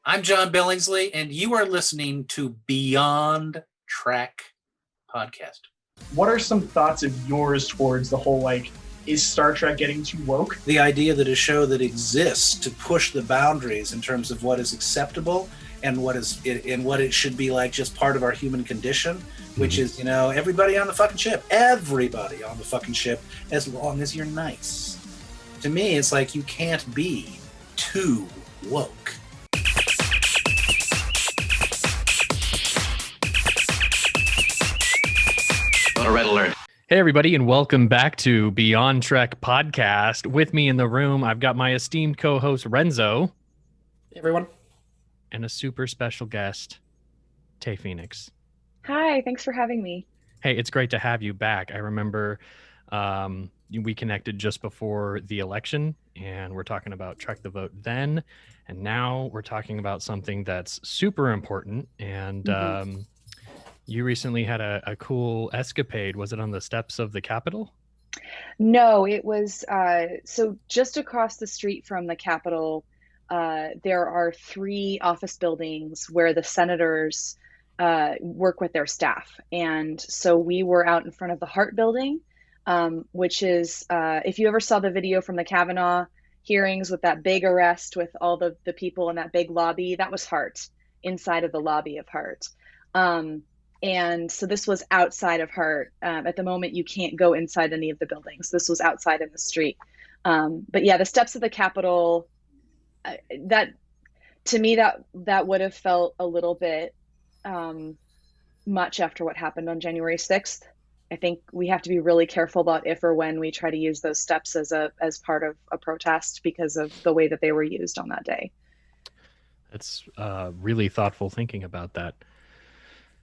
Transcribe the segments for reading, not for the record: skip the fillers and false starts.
I'm John Billingsley, and you are listening to Beyond Track podcast. What are some thoughts of yours towards the whole, is Star Trek getting too woke? The idea that a show that exists to push the boundaries in terms of what is acceptable and what it should be like just part of our human condition, which is, everybody on the fucking ship, as long as you're nice. To me, it's like you can't be too woke. Red alert. Hey, everybody, and welcome back to Beyond Trek podcast. With me in the room, I've got my esteemed co-host, Renzo. Hey, everyone. And a super special guest, Tae Phoenix. Hi, thanks for having me. Hey, it's great to have you back. I remember we connected just before the election, and we're talking about Trek the Vote then, and now we're talking about something that's super important, and you recently had a cool escapade. Was it on the steps of the Capitol? No, it was so just across the street from the Capitol, there are 3 office buildings where the senators work with their staff. And so we were out in front of the Hart building, which is, if you ever saw the video from the Kavanaugh hearings with that big arrest with all the people in that big lobby, that was Hart, inside of the lobby of Hart. And so this was outside of Hart. At the moment, you can't go inside any of the buildings. This was outside in the street. But yeah, the steps of the Capitol, that to me, that would have felt a little bit much after what happened on January 6th. I think we have to be really careful about if or when we try to use those steps as part of a protest because of the way that they were used on that day. It's really thoughtful thinking about that.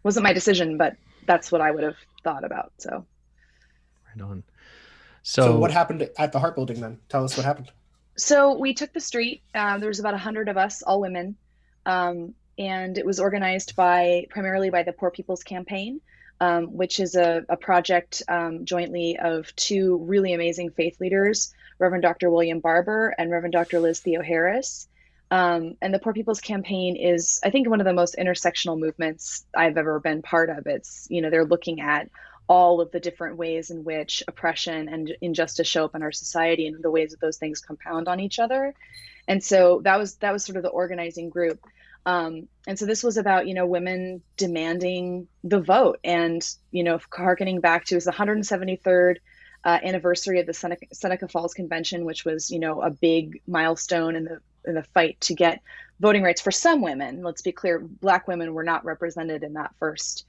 Wasn't my decision, but that's what I would have thought about. So, right on. So what happened at the Hart building then? Tell us what happened. So we took the street. There was about 100 of us, all women, and it was organized primarily by the Poor People's Campaign, which is a project jointly of 2 really amazing faith leaders, Reverend Dr. William Barber and Reverend Dr. Liz Theo Harris. And the Poor People's Campaign is, I think, one of the most intersectional movements I've ever been part of. It's, they're looking at all of the different ways in which oppression and injustice show up in our society and the ways that those things compound on each other. And so that was sort of the organizing group. And so this was about, women demanding the vote and, harkening back to, it was the 173rd anniversary of the Seneca Falls Convention, which was, a big milestone in the fight to get voting rights for some women. Let's be clear, Black women were not represented in that first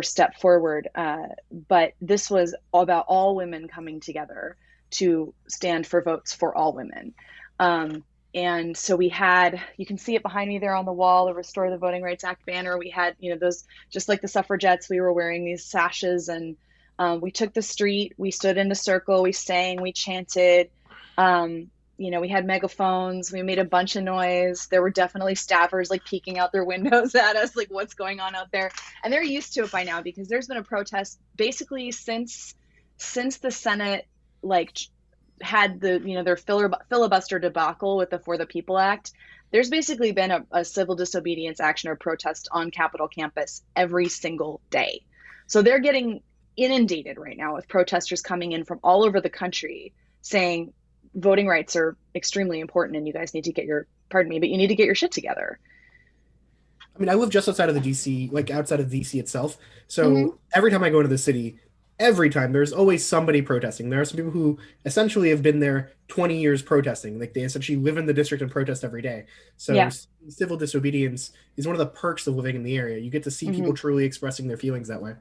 step forward. But this was about all women coming together to stand for votes for all women. And so we had, you can see it behind me there on the wall, the Restore the Voting Rights Act banner. We had, those, just like the suffragettes, we were wearing these sashes, and we took the street, we stood in a circle, we sang, we chanted, we had megaphones, we made a bunch of noise. There were definitely staffers peeking out their windows at us, what's going on out there. And they're used to it by now because there's been a protest basically since the Senate had their filibuster debacle with the For the People Act. There's basically been a civil disobedience action or protest on Capitol campus every single day. So they're getting inundated right now with protesters coming in from all over the country saying voting rights are extremely important and you guys need to get your shit together. I mean, I live just outside of the DC, outside of DC itself. So every time I go into the city, there's always somebody protesting. There are some people who essentially have been there 20 years protesting. They essentially live in the district and protest every day. So civil disobedience is one of the perks of living in the area. You get to see people truly expressing their feelings that way.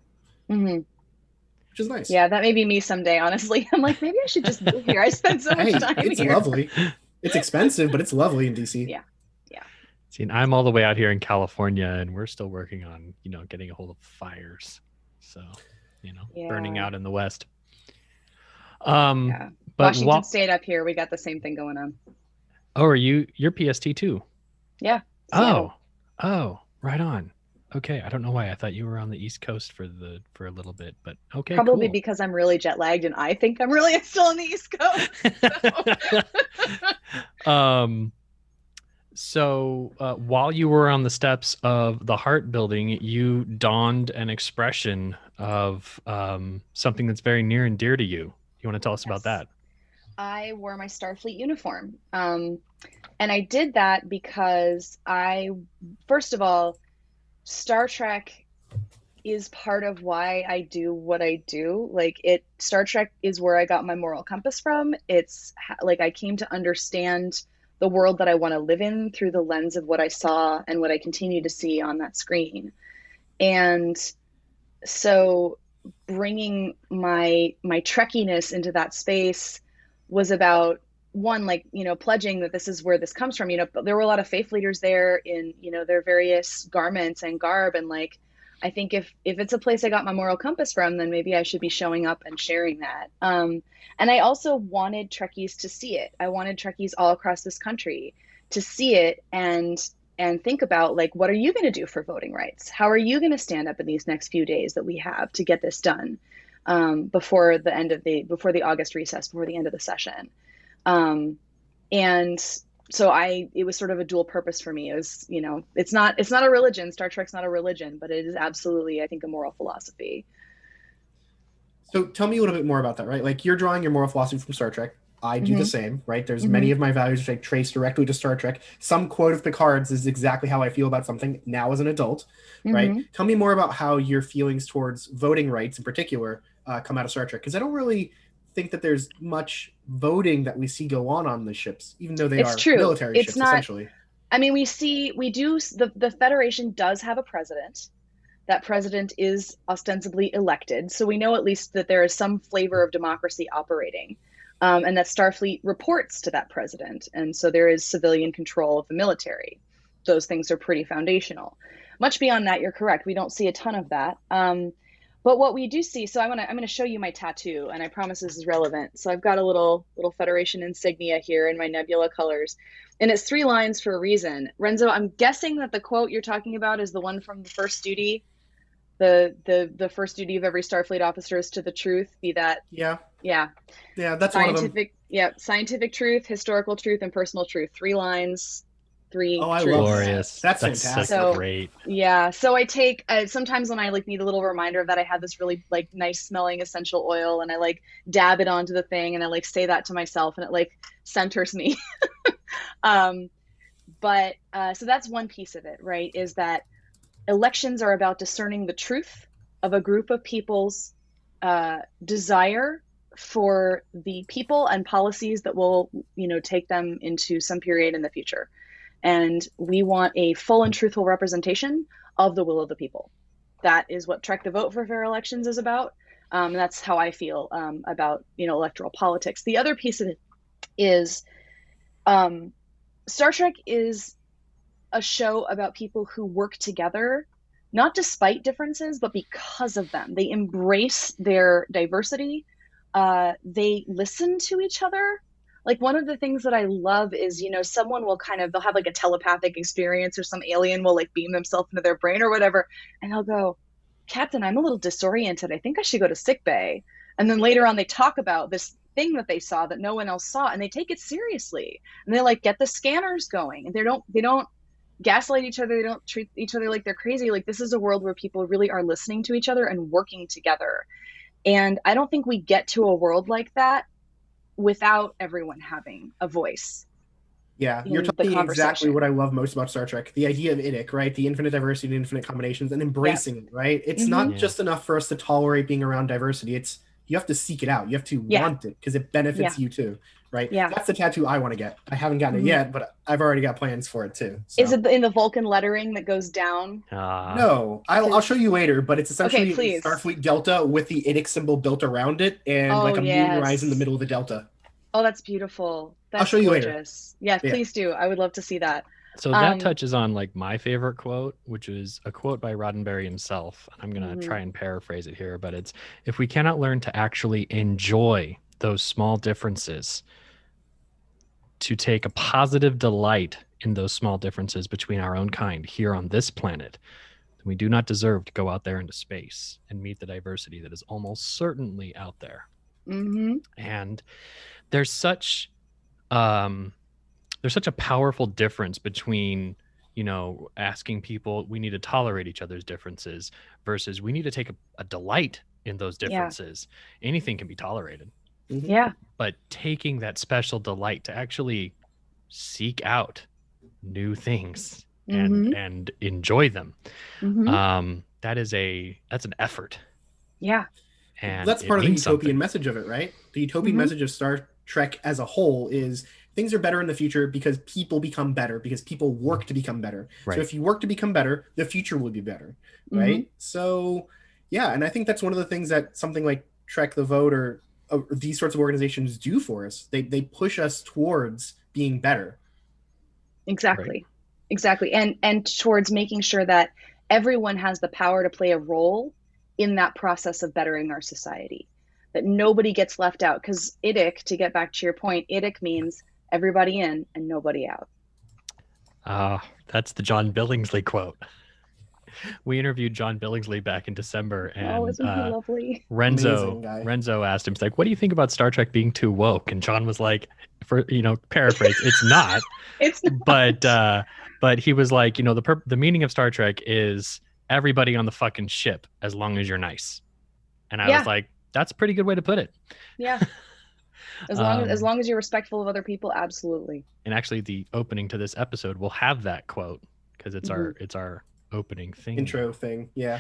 Which is nice. Yeah, that may be me someday, honestly. I'm maybe I should just move here. I spend so much time it's here. It's lovely. It's expensive, but it's lovely in DC. Yeah. See, and I'm all the way out here in California, and we're still working on, getting a hold of fires. So, burning out in the West. But Washington State up here, we got the same thing going on. Oh, you're PST too? Yeah. Oh, right on. Okay, I don't know why I thought you were on the East Coast for a little bit, but okay, probably cool. Because I'm really jet lagged and I think I'm really still on the East Coast. So. So while you were on the steps of the Heart Building, you donned an expression of something that's very near and dear to you. You want to tell us about that? I wore my Starfleet uniform. And I did that because first of all, Star Trek is part of why I do what I do. Star Trek is where I got my moral compass from. It's like I came to understand the world that I want to live in through the lens of what I saw and what I continue to see on that screen. And so bringing my Trekkiness into that space was about one, pledging that this is where this comes from. There were a lot of faith leaders there in, their various garments and garb. And I think if it's a place I got my moral compass from, then maybe I should be showing up and sharing that. And I also wanted Trekkies to see it. I wanted Trekkies all across this country to see it and think about what are you going to do for voting rights? How are you going to stand up in these next few days that we have to get this done before the August recess, before the end of the session? And so it was sort of a dual purpose for me. It was, it's not a religion. Star Trek's not a religion, but it is absolutely, I think, a moral philosophy. So tell me a little bit more about that, right? You're drawing your moral philosophy from Star Trek. I do the same, right? There's many of my values which I trace directly to Star Trek. Some quote of Picard's is exactly how I feel about something now as an adult, right? Tell me more about how your feelings towards voting rights in particular come out of Star Trek, because I don't really think that there's much voting that we see go on the ships, even though they are military ships, essentially. I mean, the Federation does have a president. That president is ostensibly elected. So we know at least that there is some flavor of democracy operating, and that Starfleet reports to that president. And so there is civilian control of the military. Those things are pretty foundational. Much beyond that, you're correct. We don't see a ton of that. But what we do see, so I'm gonna show you my tattoo, and I promise this is relevant. So I've got a little Federation insignia here in my nebula colors, and it's 3 lines for a reason. Renzo, I'm guessing that the quote you're talking about is the one from the First Duty. The first duty of every Starfleet officer is to the truth. Be that That's scientific. Yeah, scientific truth, historical truth, and personal truth. 3 lines. 3 I truths. love Glorious. That's fantastic. So great. Yeah, so I take sometimes when I need a little reminder of that, I have this really nice smelling essential oil, and I dab it onto the thing, and I say that to myself, and it centers me. But so that's one piece of it, right? Is that elections are about discerning the truth of a group of people's desire for the people and policies that will, take them into some period in the future. And we want a full and truthful representation of the will of the people. That is what Trek the Vote for Fair Elections is about. And that's how I feel about, electoral politics. The other piece of it is Star Trek is a show about people who work together, not despite differences, but because of them. They embrace their diversity. They listen to each other. One of the things that I love is, someone will they'll have a telepathic experience, or some alien will beam themselves into their brain or whatever. And they'll go, Captain, I'm a little disoriented. I think I should go to sick bay. And then later on, they talk about this thing that they saw that no one else saw, and they take it seriously. And they get the scanners going, and they don't gaslight each other. They don't treat each other like they're crazy. This is a world where people really are listening to each other and working together. And I don't think we get to a world like that without everyone having a voice. Yeah, you're talking exactly what I love most about Star Trek. The idea of IDIC, right? The infinite diversity and infinite combinations, and embracing it, right? It's not just enough for us to tolerate being around diversity. It's you have to seek it out. You have to want it because it benefits you too, right? Yeah. That's the tattoo I want to get. I haven't gotten it yet, but I've already got plans for it too. So. Is it in the Vulcan lettering that goes down? No, I'll show you later, but it's essentially Starfleet Delta with the IDIC symbol built around it and a moon rise in the middle of the Delta. Oh, that's beautiful. That's I'll show you gorgeous. later. Yeah, please do. I would love to see that. So that touches on my favorite quote, which is a quote by Roddenberry himself. I'm going to try and paraphrase it here, but it's, if we cannot learn to actually enjoy those small differences, to take a positive delight in those small differences between our own kind here on this planet, then we do not deserve to go out there into space and meet the diversity that is almost certainly out there. And there's such there's such a powerful difference between, asking people we need to tolerate each other's differences versus we need to take a delight in those differences. Anything can be tolerated. Yeah. But taking that special delight to actually seek out new things and enjoy them. That's an effort. Yeah. And that's part of the utopian something. message of it, right? The utopian message of Star Trek as a whole is things are better in the future because people become better, because people work to become better. Right. So if you work to become better, the future will be better, right? So yeah, and I think that's one of the things that something like Trek the Vote or these sorts of organizations do for us. They push us towards being better. Exactly. Right. Exactly. And towards making sure that everyone has the power to play a role in that process of bettering our society, that nobody gets left out. Because IDIC, to get back to your point, IDIC means everybody in and nobody out. That's the John Billingsley quote. We interviewed John Billingsley back in December, and isn't he lovely? Renzo asked him, he's like, what do you think about Star Trek being too woke? And John was like, paraphrase, it's not. It's not. But he was like, the meaning of Star Trek is everybody on the fucking ship as long as you're nice. And I was like, that's a pretty good way to put it. Yeah. As long as you're respectful of other people, absolutely. And actually the opening to this episode will have that quote because it's our opening thing. Intro thing. Yeah.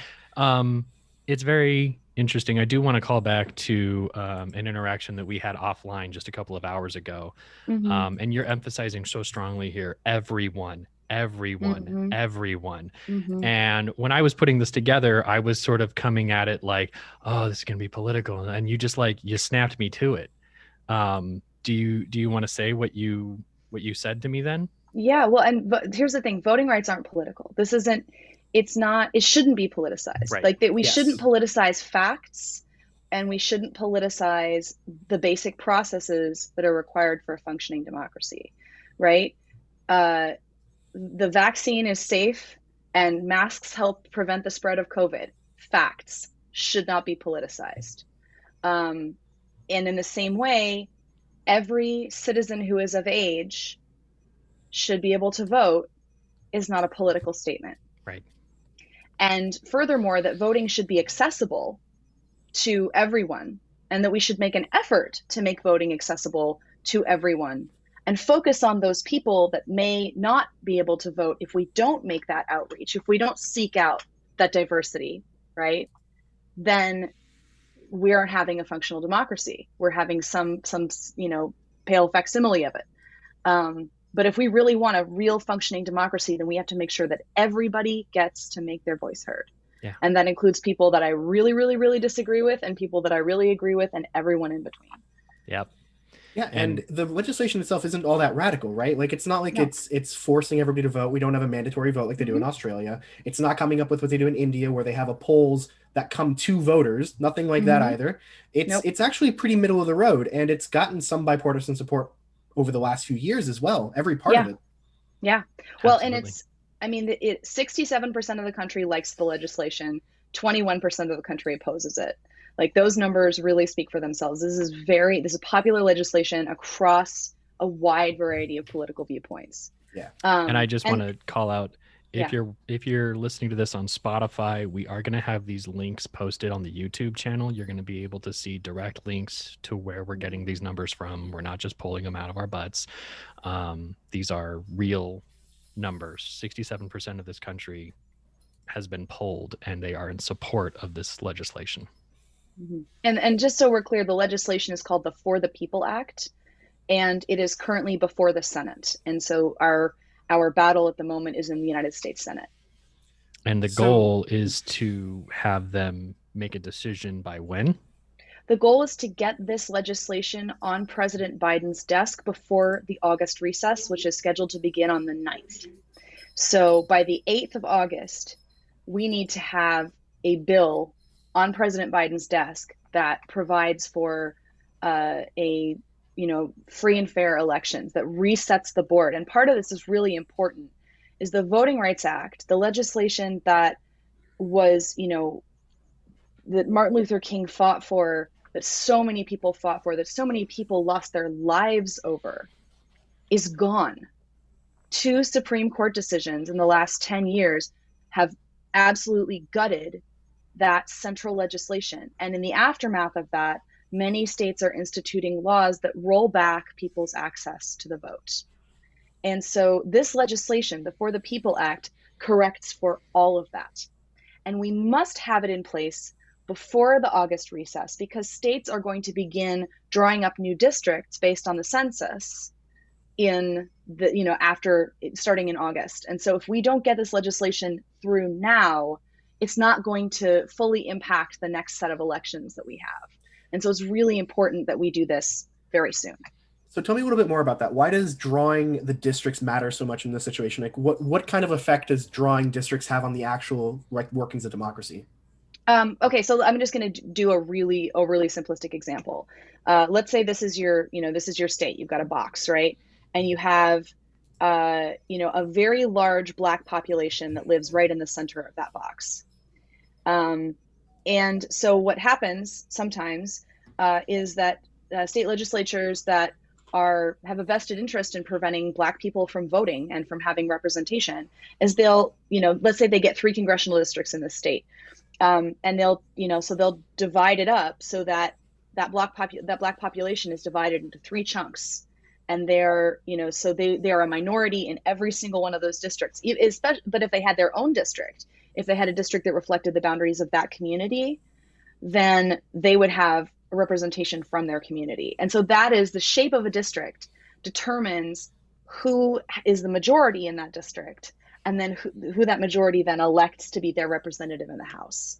It's very interesting. I do want to call back to an interaction that we had offline just a couple of hours ago. And you're emphasizing so strongly here, everyone. And when I was putting this together, I was sort of coming at it like, oh, this is going to be political. And you just you snapped me to it. Do you want to say what you said to me then? Yeah, well, but here's the thing: voting rights aren't political. It shouldn't be politicized. Right. Like that, we shouldn't politicize facts, and we shouldn't politicize the basic processes that are required for a functioning democracy, right? The vaccine is safe, and masks help prevent the spread of COVID. Facts should not be politicized. And in the same way, every citizen who is of age should be able to vote is not a political statement. Right. And furthermore, that voting should be accessible to everyone, and that we should make an effort to make voting accessible to everyone and focus on those people that may not be able to vote if we don't make that outreach, if we don't seek out that diversity, right? Then we aren't having a functional democracy. We're having some pale facsimile of it. But if we really want a real functioning democracy, then we have to make sure that everybody gets to make their voice heard. Yeah. And that includes people that I really, really, really disagree with, and people that I really agree with, and everyone in between. Yep. Yeah, and the legislation itself isn't all that radical, right? Like it's not like it's forcing everybody to vote. We don't have a mandatory vote like they do in Australia. It's not coming up with what they do in India, where they have a polls that come to voters. Nothing like that either. It's actually pretty middle of the road, and it's gotten some bipartisan support over the last few years as well. Every part of it. Yeah. Well, Absolutely. and 67% of the country likes the legislation. 21% of the country opposes it. Like those numbers really speak for themselves. This is popular legislation across a wide variety of political viewpoints. Yeah. And I just want to call out, if you're listening to this on Spotify, we are going to have these links posted on the YouTube channel. You're going to be able to see direct links to where we're getting these numbers from. We're not just pulling them out of our butts. These are real numbers. 67% of this country has been polled, and they are in support of this legislation. And just so we're clear, the legislation is called the For the People Act, and it is currently before the Senate. And so our battle at the moment is in the United States Senate. And the goal is to have them make a decision by when? The goal is to get this legislation on President Biden's desk before the August recess, which is scheduled to begin on the 9th. So by the 8th of August, we need to have a bill on President Biden's desk that provides for free and fair elections, that resets the board. And part of this is really important, is the Voting Rights Act, the legislation that was, that Martin Luther King fought for, that so many people fought for, that so many people lost their lives over. is gone. 2 Supreme Court decisions in the last 10 years have absolutely gutted that central legislation. And in the aftermath of that, many states are instituting laws that roll back people's access to the vote. And so this legislation, the For the People Act, corrects for all of that. And we must have it in place before the August recess, because states are going to begin drawing up new districts based on the census in the, after starting in August. And so if we don't get this legislation through now, it's not going to fully impact the next set of elections that we have. And so it's really important that we do this very soon. So tell me a little bit more about that. Why does drawing the districts matter so much in this situation? Like what kind of effect does drawing districts have on the actual workings of democracy? Okay, so I'm just going to do a really overly simplistic example. Let's say this is your state. You've got a box, right? And you have, a very large Black population that lives right in the center of that box. And so what happens sometimes is that state legislatures that have a vested interest in preventing Black people from voting and from having representation is they'll, let's say they get 3 congressional districts in the state. And they'll divide it up so that Black population is divided into 3 chunks. And they're, so they are a minority in every single one of those districts. But if they had their own district, if they had a district that reflected the boundaries of that community, then they would have a representation from their community. And so that is the shape of a district determines who is the majority in that district, and then who that majority then elects to be their representative in the House.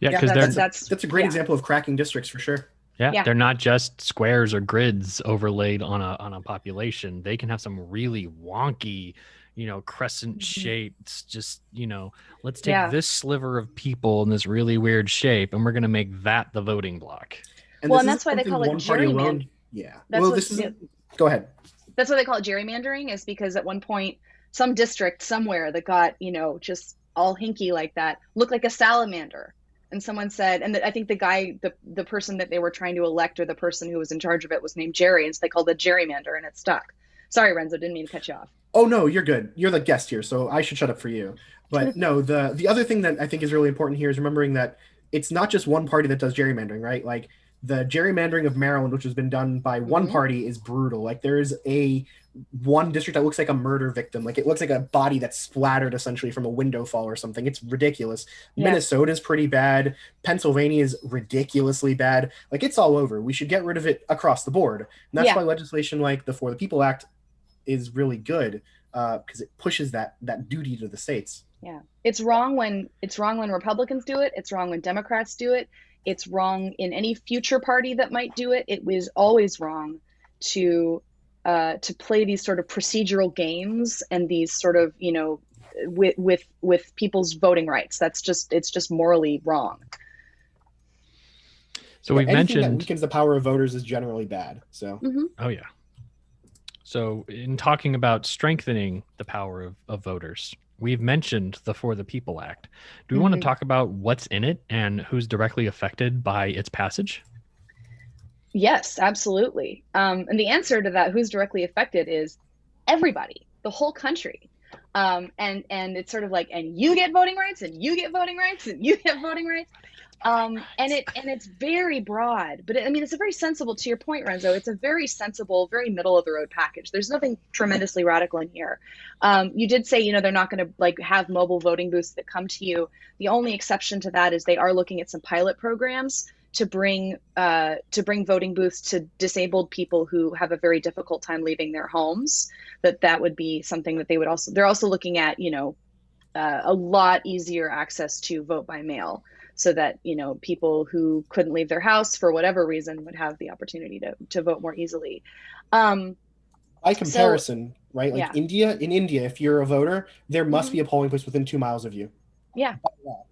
Yeah, because that's a great example of cracking districts for sure. Yeah, they're not just squares or grids overlaid on a population. They can have some really wonky, crescent shapes. Just, let's take this sliver of people in this really weird shape, and we're going to make that the voting block. And that's why they call it gerrymandering. Yeah. Go ahead. That's why they call it gerrymandering, is because at one point, some district somewhere that got, just all hinky like that looked like a salamander. And someone said, and I think the person that they were trying to elect, or the person who was in charge of it, was named Jerry, and so they called it gerrymander, and it stuck. Sorry, Renzo, didn't mean to cut you off. Oh no, you're good. You're the guest here, so I should shut up for you. But no, the other thing that I think is really important here is remembering that it's not just one party that does gerrymandering, right? Like the gerrymandering of Maryland, which has been done by one party, is brutal. Like there's one district that looks like a murder victim. Like it looks like a body that's splattered essentially from a window fall or something. It's ridiculous. Yeah. Minnesota's pretty bad. Pennsylvania is ridiculously bad. Like it's all over. We should get rid of it across the board. And that's why legislation like the For the People Act is really good, because it pushes that duty to the states. Yeah. It's wrong when Republicans do it. It's wrong when Democrats do it. It's wrong in any future party that might do it. It was always wrong to play these sort of procedural games and these sort of, with people's voting rights. It's just morally wrong. So we've mentioned that weakens the power of voters is generally bad. So. Oh yeah. So in talking about strengthening the power of voters, we've mentioned the For the People Act. Do we want to talk about what's in it and who's directly affected by its passage? Yes, absolutely. And the answer to that, who's directly affected, is everybody, the whole country. And it's sort of like, and you get voting rights, and you get voting rights, and you get voting rights. And it's very broad, but it's a very sensible, to your point, Renzo, it's a very sensible, very middle of the road package. There's nothing tremendously radical in here. You did say, they're not going to have mobile voting booths that come to you. The only exception to that is they are looking at some pilot programs to bring voting booths to disabled people who have a very difficult time leaving their homes. That would be something that they're also looking at, a lot easier access to vote by mail, so that, people who couldn't leave their house for whatever reason would have the opportunity to vote more easily. By comparison, right? Like in India, if you're a voter, there must be a polling place within 2 miles of you.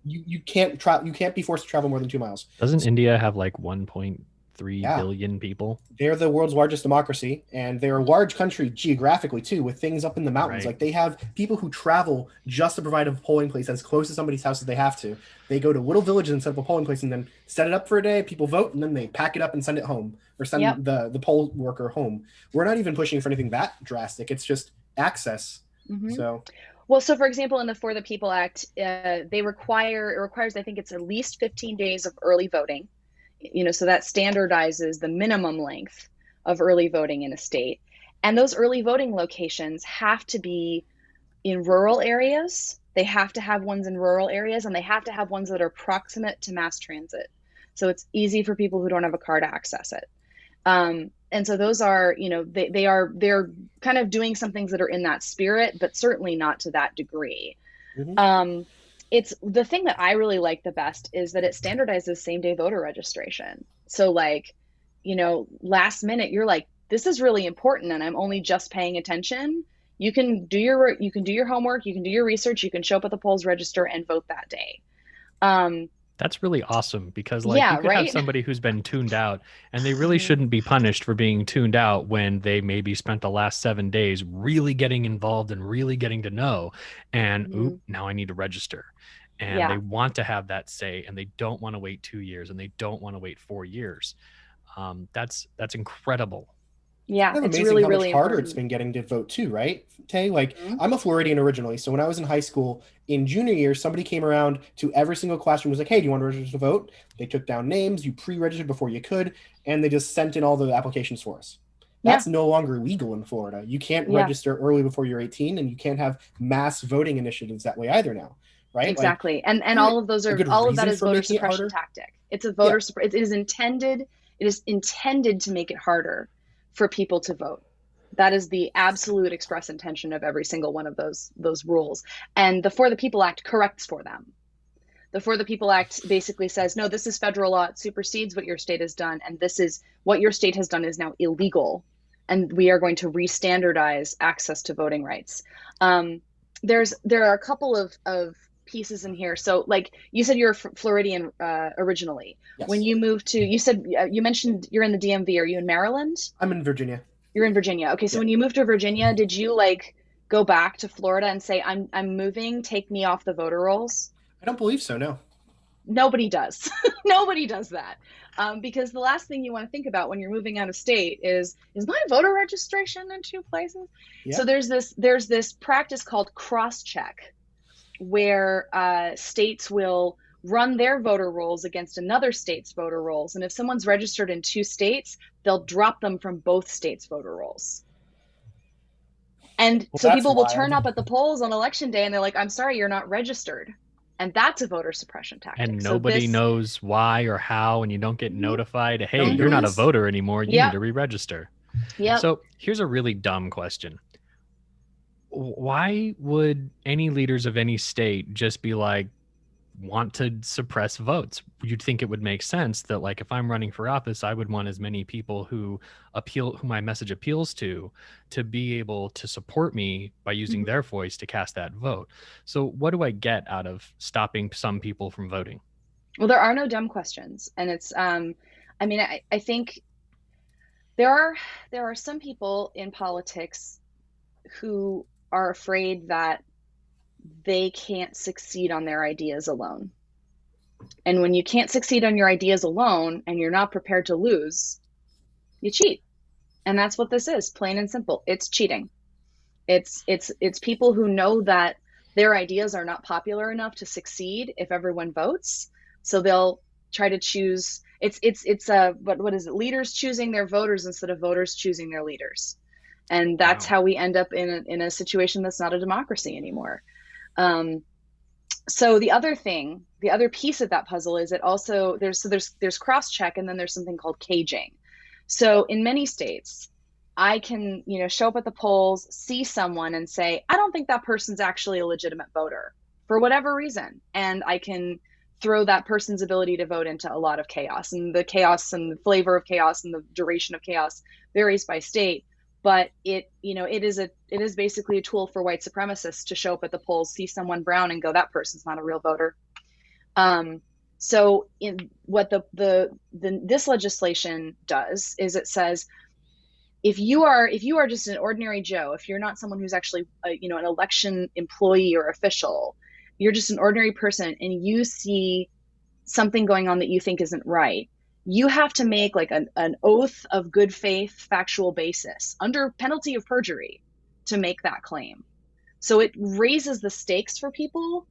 You can't be forced to travel more than 2 miles. Doesn't India have like 1.3 3 Yeah. billion people. They're the world's largest democracy, and they're a large country geographically too, with things up in the mountains. Right. Like, they have people who travel just to provide a polling place as close to somebody's house as they have to. They go to little villages and set up a polling place and then set it up for a day. People vote, and then they pack it up and send it home, or send Yep. the poll worker home. We're not even pushing for anything that drastic. It's just access. Mhm. So Well, so for example, in the For the People Act, it requires, I think it's at least 15 days of early voting. So that standardizes the minimum length of early voting in a state. And those early voting locations have to be in rural areas. They have to have ones in rural areas, and they have to have ones that are proximate to mass transit. So it's easy for people who don't have a car to access it. And so those are, they're kind of doing some things that are in that spirit, but certainly not to that degree. Mhm. It's the thing that I really like the best is that it standardizes same-day voter registration. So last minute, you're like, this is really important, and I'm only just paying attention. You can do your homework, you can do your research, you can show up at the polls, register, and vote that day. That's really awesome, because Yeah, you could right? have somebody who's been tuned out, and they really shouldn't be punished for being tuned out when they maybe spent the last 7 days really getting involved and really getting to know, and oop, now I need to register. And Yeah. they want to have that say, and they don't want to wait 2 years, and they don't want to wait 4 years. That's incredible. Yeah, Kind of it's amazing really, how really much harder important. it's been getting to vote too, right, Tay? Like, Mhm. I'm a Floridian originally, so when I was in high school, in junior year, somebody came around to every single classroom, was like, hey, do you want to register to vote? They took down names, you pre-registered before you could, and they just sent in all the applications for us. That's no longer legal in Florida. You can't Yeah. register early before you're 18, and you can't have mass voting initiatives that way either now, right? Exactly. And there all of those a are good all of that reason is for voter making it suppression harder? tactic. It's a voter it is intended to make it harder for people to vote. That is the absolute express intention of every single one of those rules. And the For the People Act corrects for them. The For the People Act basically says, no, this is federal law. It supersedes what your state has done. And this is what your state has done is now illegal. And we are going to re-standardize access to voting rights. There are a couple of pieces in here. So like you said, you're Floridian originally. Yes. When you moved to, you mentioned you're in the DMV. Are you in Maryland? I'm in Virginia. You're in Virginia. Okay. So when you moved to Virginia, did you go back to Florida and say, I'm moving, take me off the voter rolls? I don't believe so, no. Nobody does. Nobody does that. Because the last thing you want to think about when you're moving out of state is my voter registration in 2 places? Yeah. So there's this practice called cross-check, where states will run their voter rolls against another state's voter rolls. And if someone's registered in 2 states, they'll drop them from both states' voter rolls. And so that's people will wild. turn up at the polls on election day and they're like, I'm sorry, you're not registered. And that's a voter suppression tactic. And So nobody this- knows why or how, and you don't get notified, hey, Nobody you're not a knows. voter anymore, you Yep. need to re-register. Yep. So here's a really dumb question. Why would any leaders of any state just be like, want to suppress votes? You'd think it would make sense that, like, if I'm running for office, I would want as many people who my message appeals to be able to support me by using their voice to cast that vote. So what do I get out of stopping some people from voting? Well, there are no dumb questions. And it's, I think there are some people in politics who are afraid that they can't succeed on their ideas alone. And when you can't succeed on your ideas alone and you're not prepared to lose, you cheat. And that's what this is, plain and simple. It's cheating. It's people who know that their ideas are not popular enough to succeed if everyone votes. So they'll try to choose, what is it? Leaders choosing their voters instead of voters choosing their leaders. And that's how we end up in a situation that's not a democracy anymore. So the other piece of that puzzle is it also there's cross-check, and then there's something called caging. So in many states, I can, show up at the polls, see someone and say, I don't think that person's actually a legitimate voter for whatever reason. And I can throw that person's ability to vote into a lot of chaos, and the chaos and the flavor of chaos and the duration of chaos varies by state. But it is basically a tool for white supremacists to show up at the polls, see someone brown and go, that person's not a real voter. So in what this legislation does is it says if you are just an ordinary Joe, if you're not someone who's actually an election employee or official, you're just an ordinary person, and you see something going on that you think isn't right, you have to make like an oath of good faith, factual basis under penalty of perjury to make that claim. So it raises the stakes for people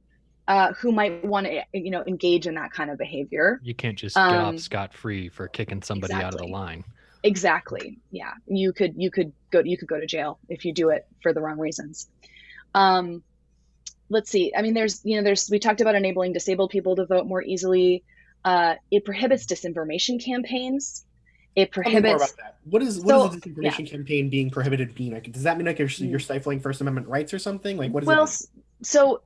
who might want to engage in that kind of behavior. You can't just get off scot-free for kicking somebody out of the line. Exactly. Yeah. You could go to jail if you do it for the wrong reasons. Let's see. I mean, we talked about enabling disabled people to vote more easily. It prohibits disinformation campaigns. It prohibits. More about that. What is a disinformation campaign being prohibited mean? Like, does that mean like you're stifling First Amendment rights or something? Like, what does it mean? So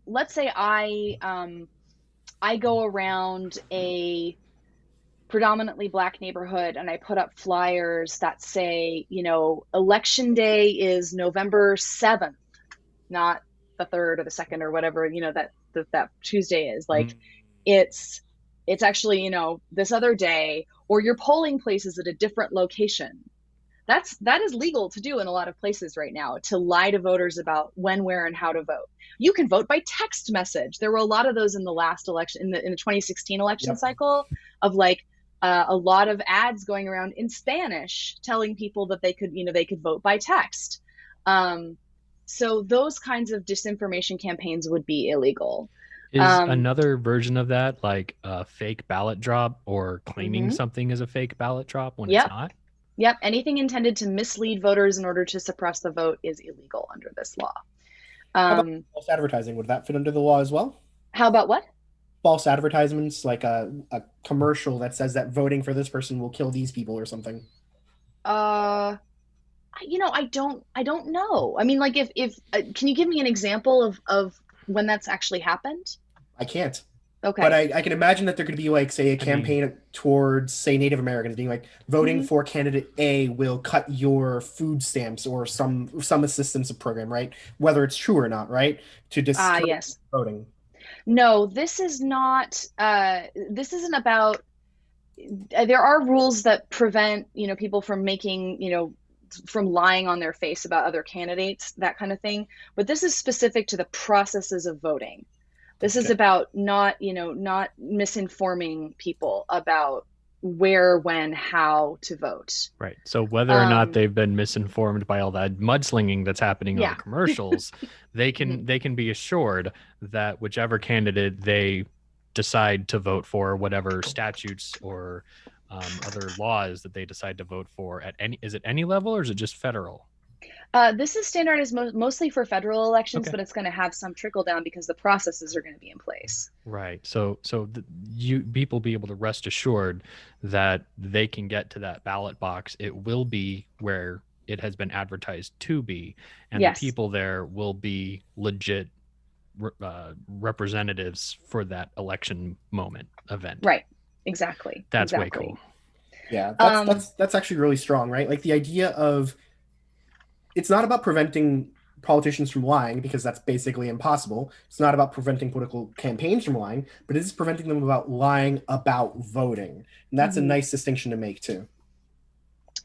let's say I go around a predominantly Black neighborhood and I put up flyers that say, election day is November 7th, not the 3rd or the 2nd or whatever, that Tuesday is. Like, it's actually, this other day, or your polling place is at a different location. That is legal to do in a lot of places right now, to lie to voters about when, where, and how to vote. You can vote by text message. There were a lot of those in the last election, in the 2016 election cycle, of like a lot of ads going around in Spanish telling people that they could vote by text. So those kinds of disinformation campaigns would be illegal. Is another version of that like a fake ballot drop, or claiming something is a fake ballot drop when it's not? Yep. Anything intended to mislead voters in order to suppress the vote is illegal under this law. How about false advertising? Would that fit under the law as well? How about what? False advertisements, like a commercial that says that voting for this person will kill these people or something. I don't know. I mean, like, if can you give me an example of when that's actually happened? I can't. Okay. But I can imagine that there could be, like, say, a campaign towards, say, Native Americans being like, voting for candidate A will cut your food stamps or some assistance program, right? Whether it's true or not, right? To discourage voting. No, this is not. This isn't about. There are rules that prevent people from making from lying on their face about other candidates, that kind of thing. But this is specific to the processes of voting. This is about not misinforming people about where, when, how to vote. Right. So whether or not they've been misinformed by all that mudslinging that's happening on the commercials, they can be assured that whichever candidate they decide to vote for, whatever statutes or other laws that they decide to vote for is it any level, or is it just federal? This is standardized mostly for federal elections, but it's going to have some trickle down because the processes are going to be in place. Right. So people be able to rest assured that they can get to that ballot box. It will be where it has been advertised to be, and the people there will be legit representatives for that election event. Right. Exactly. That's way cool. Yeah, that's actually really strong, right? Like the idea of, it's not about preventing politicians from lying, because that's basically impossible. It's not about preventing political campaigns from lying, but it is preventing them about lying about voting. And that's a nice distinction to make too.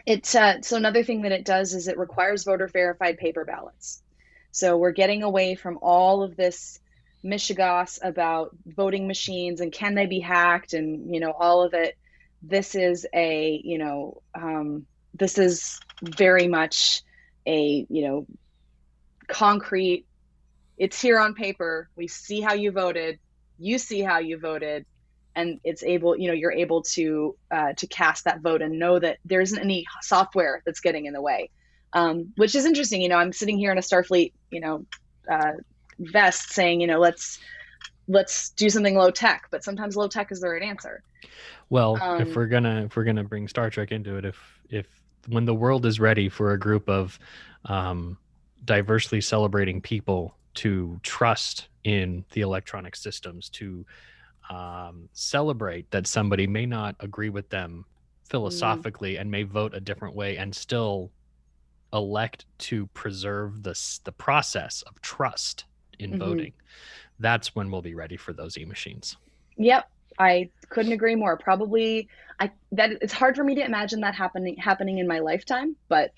It's so another thing that it does is it requires voter verified paper ballots. So we're getting away from all of this mishigas about voting machines and can they be hacked and all of it. This is this is very much a concrete, it's here on paper, we see how you voted, you see how you voted, and it's able you're able to cast that vote and know that there isn't any software that's getting in the way, which is interesting. I'm sitting here in a Starfleet vest saying let's do something low tech, but sometimes low tech is the right answer. Well, if we're gonna bring Star Trek into it, if when the world is ready for a group of diversely celebrating people to trust in the electronic systems, to celebrate that somebody may not agree with them philosophically and may vote a different way and still elect to preserve the process of trust in voting, that's when we'll be ready for those e-machines. Yep, I couldn't agree more. Probably, that it's hard for me to imagine that happening in my lifetime, but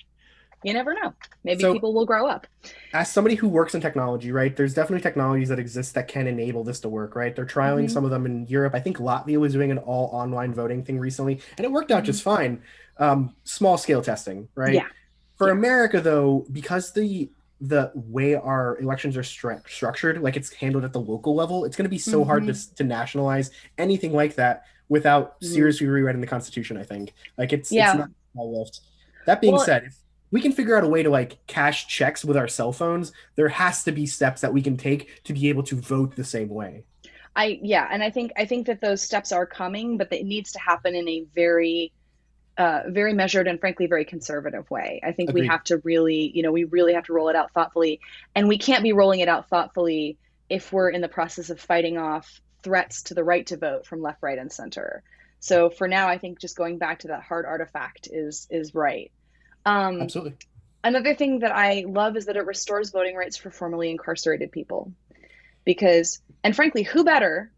you never know. Maybe So, people will grow up. as somebody who works in technology, right, there's definitely technologies that exist that can enable this to work, right? They're trialing Hmm. some of them in Europe. I think Latvia was doing an all online voting thing recently, and it worked out Hmm. just fine. Small scale testing, right? Yeah, For yeah. America, though, because the way our elections are structured, like it's handled at the local level, it's going to be so hard Hmm. to nationalize anything like that without Hmm. seriously rewriting the Constitution. I think like it's Yeah. not a small lift. That being Well, said, if we can figure out a way to like cash checks with our cell phones, there has to be steps that we can take to be able to vote the same way. yeah, and I think that those steps are coming, but it needs to happen in a very measured and frankly very conservative way. I think we Agreed. have to really, we really have to roll it out thoughtfully, and we can't be rolling it out thoughtfully if we're in the process of fighting off threats to the right to vote from left, right, and center. So for now, I think just going back to that hard artifact is right. Um, Absolutely. Another thing that I love is that it restores voting rights for formerly incarcerated people, because, and frankly, who better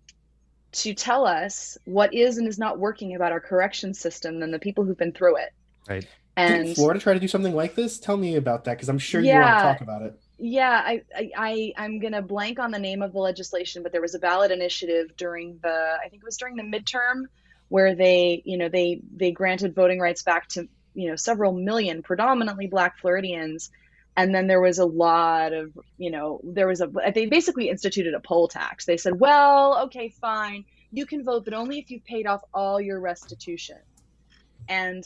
to tell us what is and is not working about our correction system than the people who've been through it. Right. Didn't And Florida try to do something like this? Tell me about that because I'm sure you want to yeah, talk about it. yeah, I'm gonna blank on the name of the legislation, but there was a ballot initiative during I think it was during the midterm, where they granted voting rights back to, several million predominantly Black Floridians. And then there was a lot of, they basically instituted a poll tax. They said, well, okay, fine, you can vote, but only if you've paid off all your restitution. And,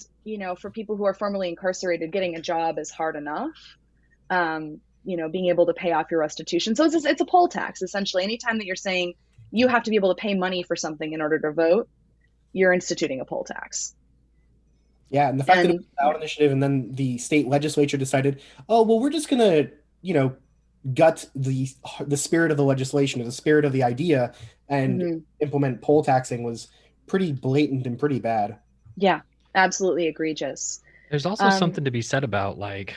for people who are formerly incarcerated, getting a job is hard enough. Being able to pay off your restitution. So it's a poll tax, essentially. Anytime that you're saying you have to be able to pay money for something in order to vote, you're instituting a poll tax. Yeah, and the fact that it And was a ballot initiative and then the state legislature decided, oh, well, we're just gonna, gut the spirit of the legislation or the spirit of the idea and mhm, implement poll taxing was pretty blatant and pretty bad. yeah, absolutely egregious. There's also Um, something to be said about like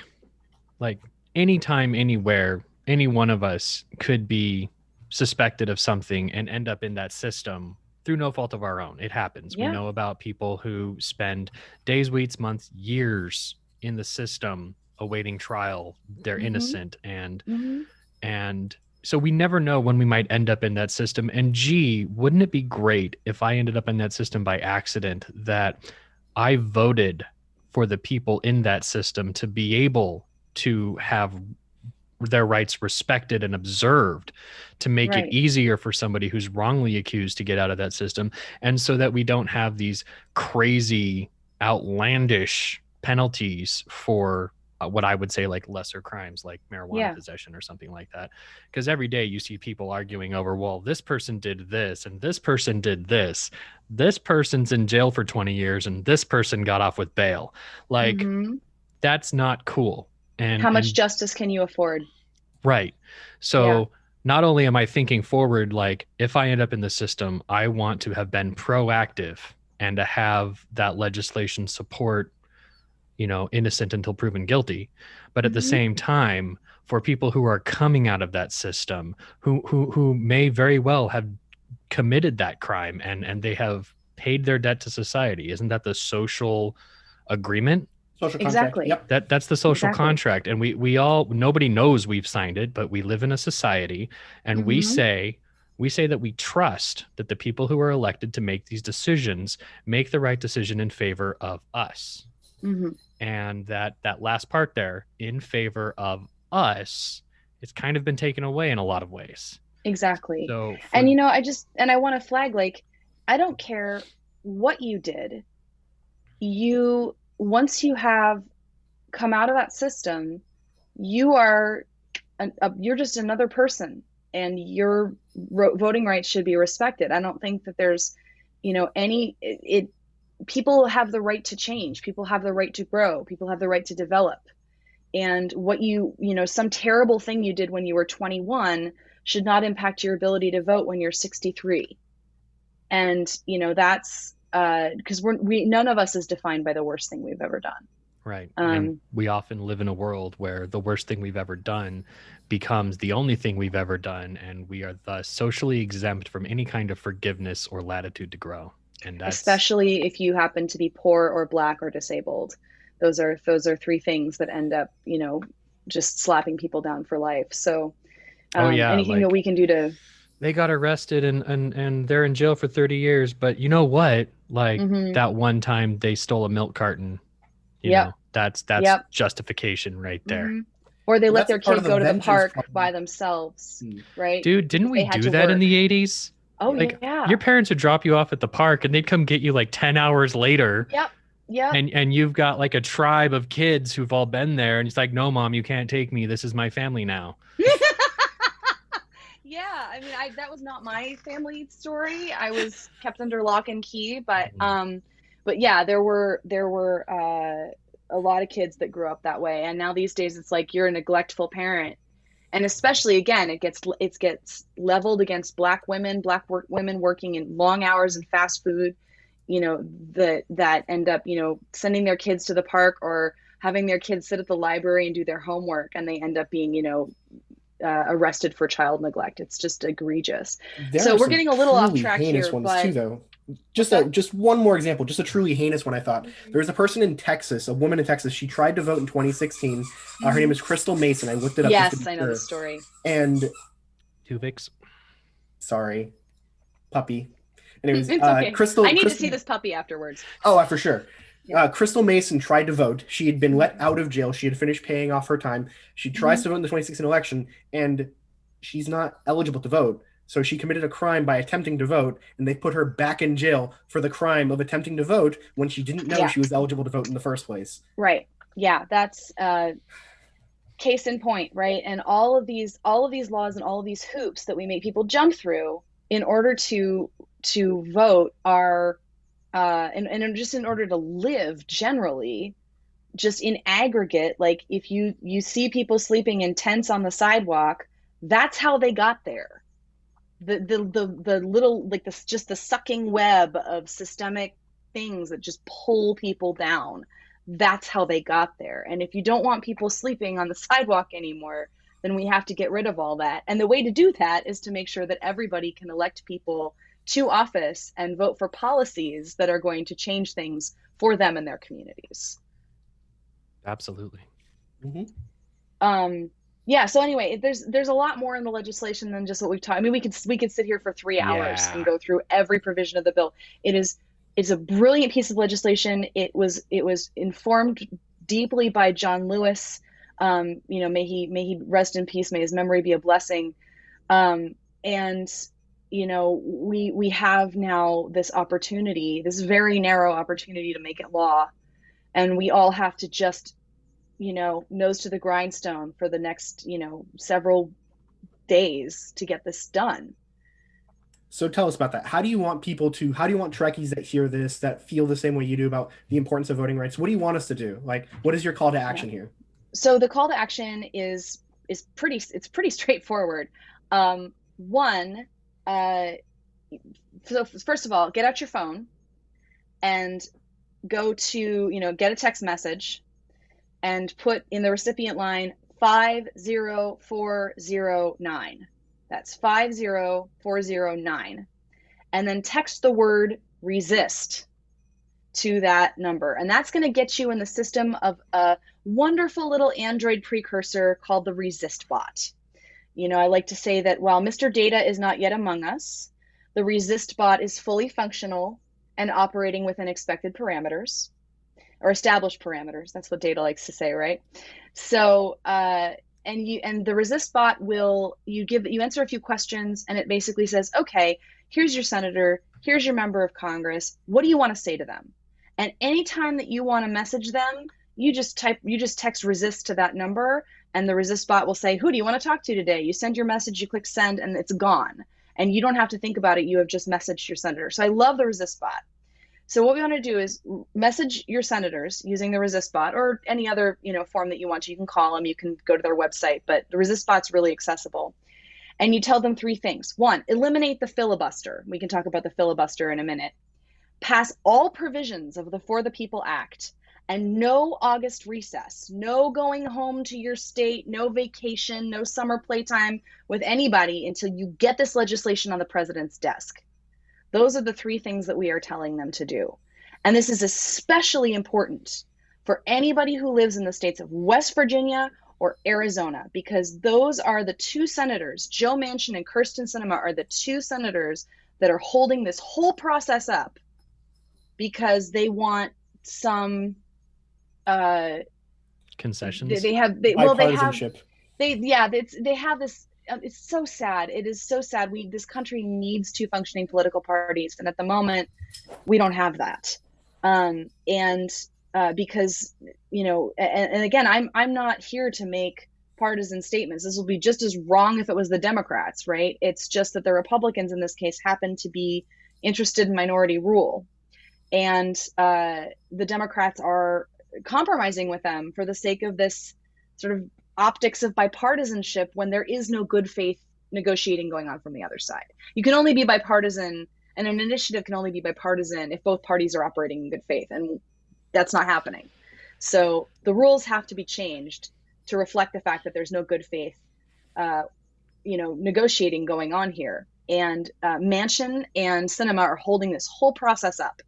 anytime, anywhere, any one of us could be suspected of something and end up in that system through no fault of our own. It happens. We yeah. know about people who spend days, weeks, months, years in the system awaiting trial. They're Hmm. innocent, and Hmm. and so we never know when we might end up in that system. And gee, wouldn't it be great if I ended up in that system by accident, that I voted for the people in that system to be able to have their rights respected and observed, to make it Right. easier for somebody who's wrongly accused to get out of that system, and so that we don't have these crazy outlandish penalties for what I would say like lesser crimes like marijuana Yeah. possession or something like that. Because every day you see people arguing over, well, this person did this and this person did this person's in jail for 20 years and this person got off with bail. Like, Hmm. that's not cool. and How much and justice can you afford? Right. Yeah. So not only am I thinking forward, like if I end up in the system, I want to have been proactive and to have that legislation support, innocent until proven guilty. But at the Hmm. same time, for people who are coming out of that system, who may very well have committed that crime and they have paid their debt to society, isn't that the social agreement? Social contract. Exactly. Yep. That's the social Exactly. contract, and we all, nobody knows we've signed it, but we live in a society, and we Hmm. say that we trust that the people who are elected to make these decisions make the right decision in favor of us. Hmm. And that last part there, in favor of us, it's kind of been taken away in a lot of ways. Exactly. So And for I want to flag, like, I don't care what you did. Once you have come out of that system, you are you're just another person, and your voting rights should be respected. I don't think that there's, any it. People have the right to change. People have the right to grow. People have the right to develop. And what some terrible thing you did when you were 21 should not impact your ability to vote when you're 63. And that's because none of us is defined by the worst thing we've ever done. Right. And we often live in a world where the worst thing we've ever done becomes the only thing we've ever done, and we are thus socially exempt from any kind of forgiveness or latitude to grow. And that's especially if you happen to be poor or black or disabled. Those are three things that end up, just slapping people down for life. So anything that we can do to they got arrested and they're in jail for 30 years, but you know what? Like that one time they stole a milk carton. You know, that's justification right there. Or they let their kid go to the park by themselves, right? Dude, didn't we do that in the 80s? Oh, yeah. Your parents would drop you off at the park and they'd come get you like 10 hours later. Yep. And you've got like a tribe of kids who've all been there. And it's like, no, Mom, you can't take me. This is my family now. Yeah, I mean, that was not my family story. I was kept under lock and key, but yeah, there were a lot of kids that grew up that way, and now these days it's like you're a neglectful parent, and especially again, it gets leveled against black women working in long hours in fast food, that end up sending their kids to the park or having their kids sit at the library and do their homework, and they end up being arrested for child neglect. It's just egregious. So we're getting a little off track here, but too, though. Just one more example, just a truly heinous one. I thought there was a person in Texas, a woman in Texas. She tried to vote in 2016. Her name is Crystal Mason. I looked it up. Yes, I know the story. And Tuvix. Sorry, puppy. Anyways, it's okay. Crystal. I need to see this puppy afterwards. Oh, for sure. Crystal Mason tried to vote. She had been let out of jail. She had finished paying off her time. She tries to vote in the 2016 election, and she's not eligible to vote. So she committed a crime by attempting to vote, and they put her back in jail for the crime of attempting to vote when she didn't know she was eligible to vote in the first place. Right. Yeah, that's case in point, right? And all of these laws and all of these hoops that we make people jump through in order to vote are and just in order to live generally, just in aggregate, like if you see people sleeping in tents on the sidewalk, that's how they got there. The little, like this, just the sucking web of systemic things that just pull people down. That's how they got there. And if you don't want people sleeping on the sidewalk anymore, then we have to get rid of all that. And the way to do that is to make sure that everybody can elect people to office and vote for policies that are going to change things for them and their communities. Absolutely. Yeah. So anyway, there's a lot more in the legislation than just what we've talked. I mean, we could sit here for 3 hours and go through every provision of the bill. It's a brilliant piece of legislation. It was informed deeply by John Lewis. May he rest in peace. May his memory be a blessing. We have now this opportunity, this very narrow opportunity to make it law. And we all have to just, nose to the grindstone for the next, several days to get this done. So tell us about that. How do you want Trekkies that hear this, that feel the same way you do about the importance of voting rights? What do you want us to do? Like, what is your call to action here? So the call to action is pretty straightforward. So first of all, get out your phone and go to, get a text message and put in the recipient line 50409. That's 50409. And then text the word resist to that number. And that's going to get you in the system of a wonderful little Android precursor called the Resist bot. I like to say that while Mr. Data is not yet among us, the Resist bot is fully functional and operating within expected parameters or established parameters. That's what Data likes to say, right? So, and the Resist bot you answer a few questions, and it basically says, okay, here's your senator, here's your member of Congress. What do you want to say to them? And anytime that you want to message them, you just text resist to that number, and the Resist bot will say, who do you want to talk to today? You send your message, you click send, and it's gone. And you don't have to think about it. You have just messaged your senator. So I love the Resist bot. So what we want to do is message your senators using the Resist bot or any other, form that you want to. You can call them, you can go to their website, but the Resist bot's really accessible. And you tell them 3 things. 1, eliminate the filibuster. We can talk about the filibuster in a minute. Pass all provisions of the For the People Act and no August recess, no going home to your state, no vacation, no summer playtime with anybody until you get this legislation on the president's desk. Those are the 3 things that we are telling them to do. And this is especially important for anybody who lives in the states of West Virginia or Arizona, because those are the 2 senators, Joe Manchin and Kyrsten Sinema, are the 2 senators that are holding this whole process up because they want some concessions. They have this. It's so sad. It is so sad. This country needs 2 functioning political parties, and at the moment, we don't have that. Because and again, I'm not here to make partisan statements. This will be just as wrong if it was the Democrats, right? It's just that the Republicans in this case happen to be interested in minority rule, and the Democrats are compromising with them for the sake of this sort of optics of bipartisanship when there is no good faith negotiating going on from the other side. You can only be bipartisan, and an initiative can only be bipartisan if both parties are operating in good faith, and that's not happening. So the rules have to be changed to reflect the fact that there's no good faith negotiating going on here. And Manchin and Sinema are holding this whole process up.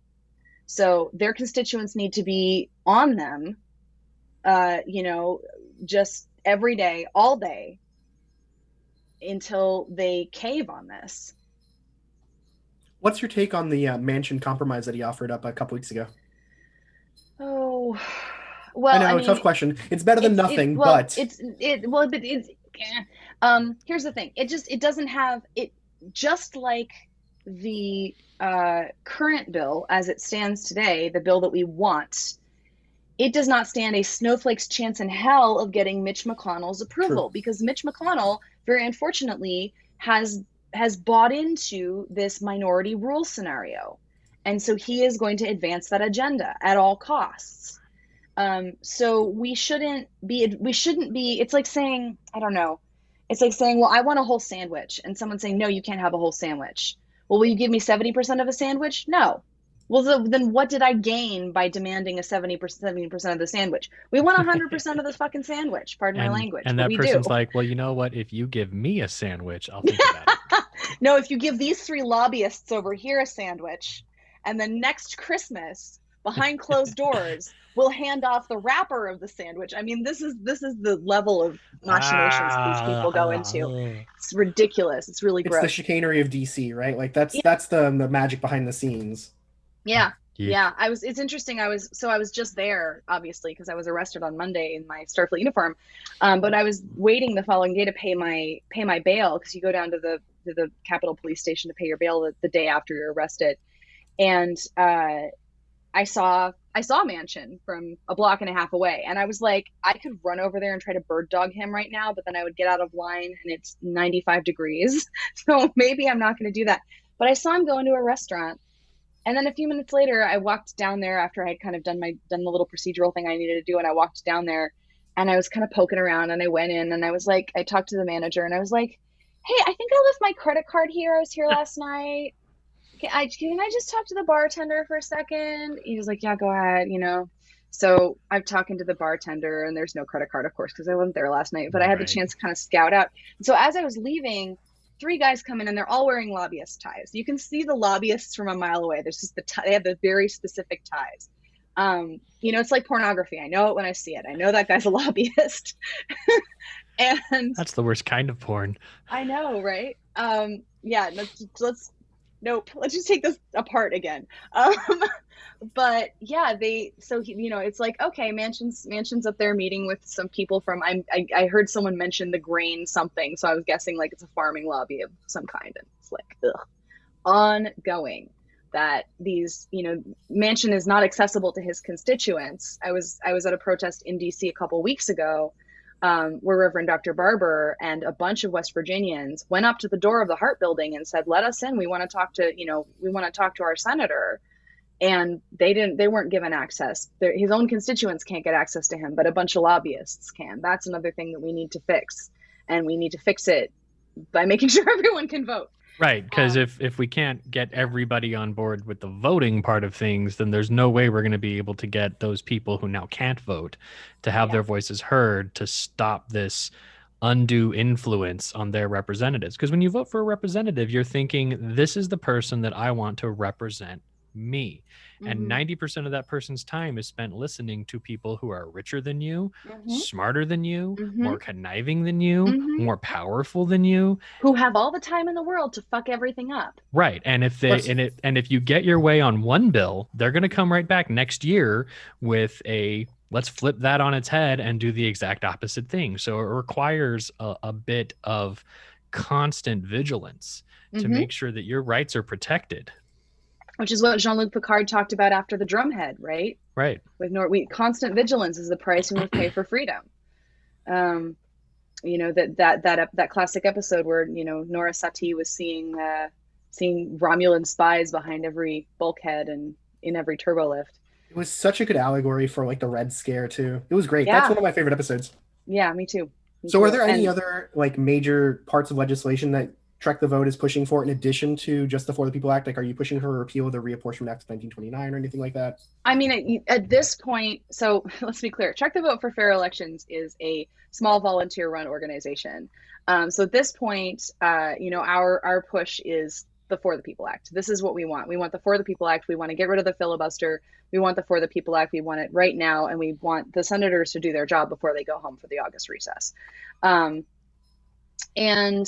So their constituents need to be on them, just every day, all day, until they cave on this. What's your take on the Manchin compromise that he offered up a couple weeks ago? Oh, well, I know, tough question. It's better than nothing, but here's the thing. It doesn't have it, just like the current bill as it stands today, the bill that we want. It does not stand a snowflake's chance in hell of getting Mitch McConnell's approval. True. Because Mitch McConnell, very unfortunately, has bought into this minority rule scenario. And so he is going to advance that agenda at all costs. So we shouldn't be, it's like saying, I don't know. It's like saying, well, I want a whole sandwich. And someone saying, no, you can't have a whole sandwich. Well, will you give me 70% of a sandwich? No. Well, then what did I gain by demanding a 70% of the sandwich? We want 100% of the fucking sandwich. Pardon my language. And that person's like, well, you know what? If you give me a sandwich, I'll think about it. No, if you give these 3 lobbyists over here a sandwich, and then next Christmas, behind closed doors, we'll hand off the wrapper of the sandwich. I mean, this is the level of machinations these people go into. It's ridiculous. It's really gross. It's the chicanery of DC, right? Like that's the magic behind the scenes. Yeah. It's interesting. I was just there, obviously, because I was arrested on Monday in my Starfleet uniform. But I was waiting the following day to pay my bail, because you go down to the Capitol Police Station to pay your bail the day after you're arrested. And I saw Manchin from a block and a half away, and I was like, I could run over there and try to bird dog him right now, but then I would get out of line, and it's 95 degrees, so maybe I'm not going to do that. But I saw him go into a restaurant, and then a few minutes later, I walked down there after I had kind of done the little procedural thing I needed to do, and I walked down there, and I was kind of poking around, and I went in, and I was like, I talked to the manager, and I was like, hey, I think I left my credit card here. I was here last night. Can I just talk to the bartender for a second? He was like, yeah, go ahead, So I'm talking to the bartender, and there's no credit card, of course, because I wasn't there last night, but I had the chance to kind of scout out. So as I was leaving, 3 guys come in, and they're all wearing lobbyist ties. You can see the lobbyists from a mile away. There's just they have the very specific ties. It's like pornography. I know it when I see it. I know that guy's a lobbyist. And that's the worst kind of porn. I know, right? Let's just take this apart again. But yeah, it's like, okay, Manchin's up there meeting with some people from, I heard someone mention the grain something, so I was guessing like it's a farming lobby of some kind, and it's like, ongoing that these, Manchin is not accessible to his constituents. I was at a protest in DC a couple weeks ago, where Reverend Dr. Barber and a bunch of West Virginians went up to the door of the Hart Building and said, let us in. We want to talk to our senator. And they weren't given access. His own constituents can't get access to him, but a bunch of lobbyists can. That's another thing that we need to fix. And we need to fix it by making sure everyone can vote. Right, because if we can't get everybody on board with the voting part of things, then there's no way we're going to be able to get those people who now can't vote to have their voices heard to stop this undue influence on their representatives. Because when you vote for a representative, you're thinking, this is the person that I want to represent me. And 90% of that person's time is spent listening to people who are richer than you, smarter than you, more conniving than you, more powerful than you, who have all the time in the world to fuck everything up. Right. And if if you get your way on one bill, they're going to come right back next year with a let's flip that on its head and do the exact opposite thing. So it requires a bit of constant vigilance to make sure that your rights are protected. Which is what Jean-Luc Picard talked about after the Drumhead, right? Right. With constant vigilance is the price we must pay for freedom. You know, that classic episode where, you know, Nora Sati was seeing Romulan spies behind every bulkhead and in every turbolift. It was such a good allegory for like the Red Scare too. It was great. Yeah. That's one of my favorite episodes. Yeah, me too. Are there any other like major parts of legislation that Trek the Vote is pushing for in addition to just the For the People Act? Like, are you pushing for a repeal of the Reapportionment Act of 1929 or anything like that? I mean, at this point, so let's be clear. Trek the Vote for Fair Elections is a small volunteer-run organization. So at this point, you know, our push is the For the People Act. This is what we want. We want the For the People Act. We want to get rid of the filibuster. We want the For the People Act. We want it right now, and we want the senators to do their job before they go home for the August recess. And,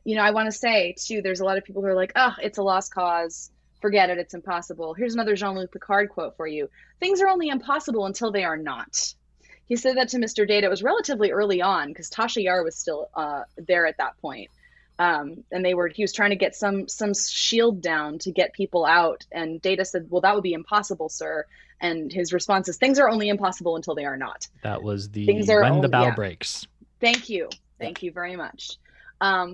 you know, I want to say, too, there's a lot of people who are like, oh, it's a lost cause. Forget it. It's impossible. Here's another Jean-Luc Picard quote for you. Things are only impossible until they are not. He said that to Mr. Data. It was relatively early on because Tasha Yar was still there at that point. And he was trying to get some shield down to get people out. And Data said, well, that would be impossible, sir. And his response is, things are only impossible until they are not. That was the when the bow breaks. Thank you. Thank you very much.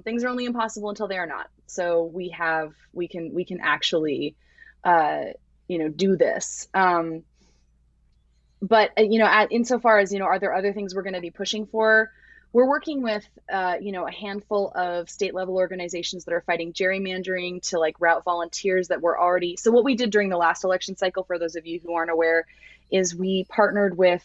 Things are only impossible until they are not. So we can actually, you know, do this. But, you know, insofar as, you know, are there other things we're going to be pushing for? We're working with, you know, a handful of state level organizations that are fighting gerrymandering to like route volunteers that were already. So what we did during the last election cycle, for those of you who aren't aware, is we partnered with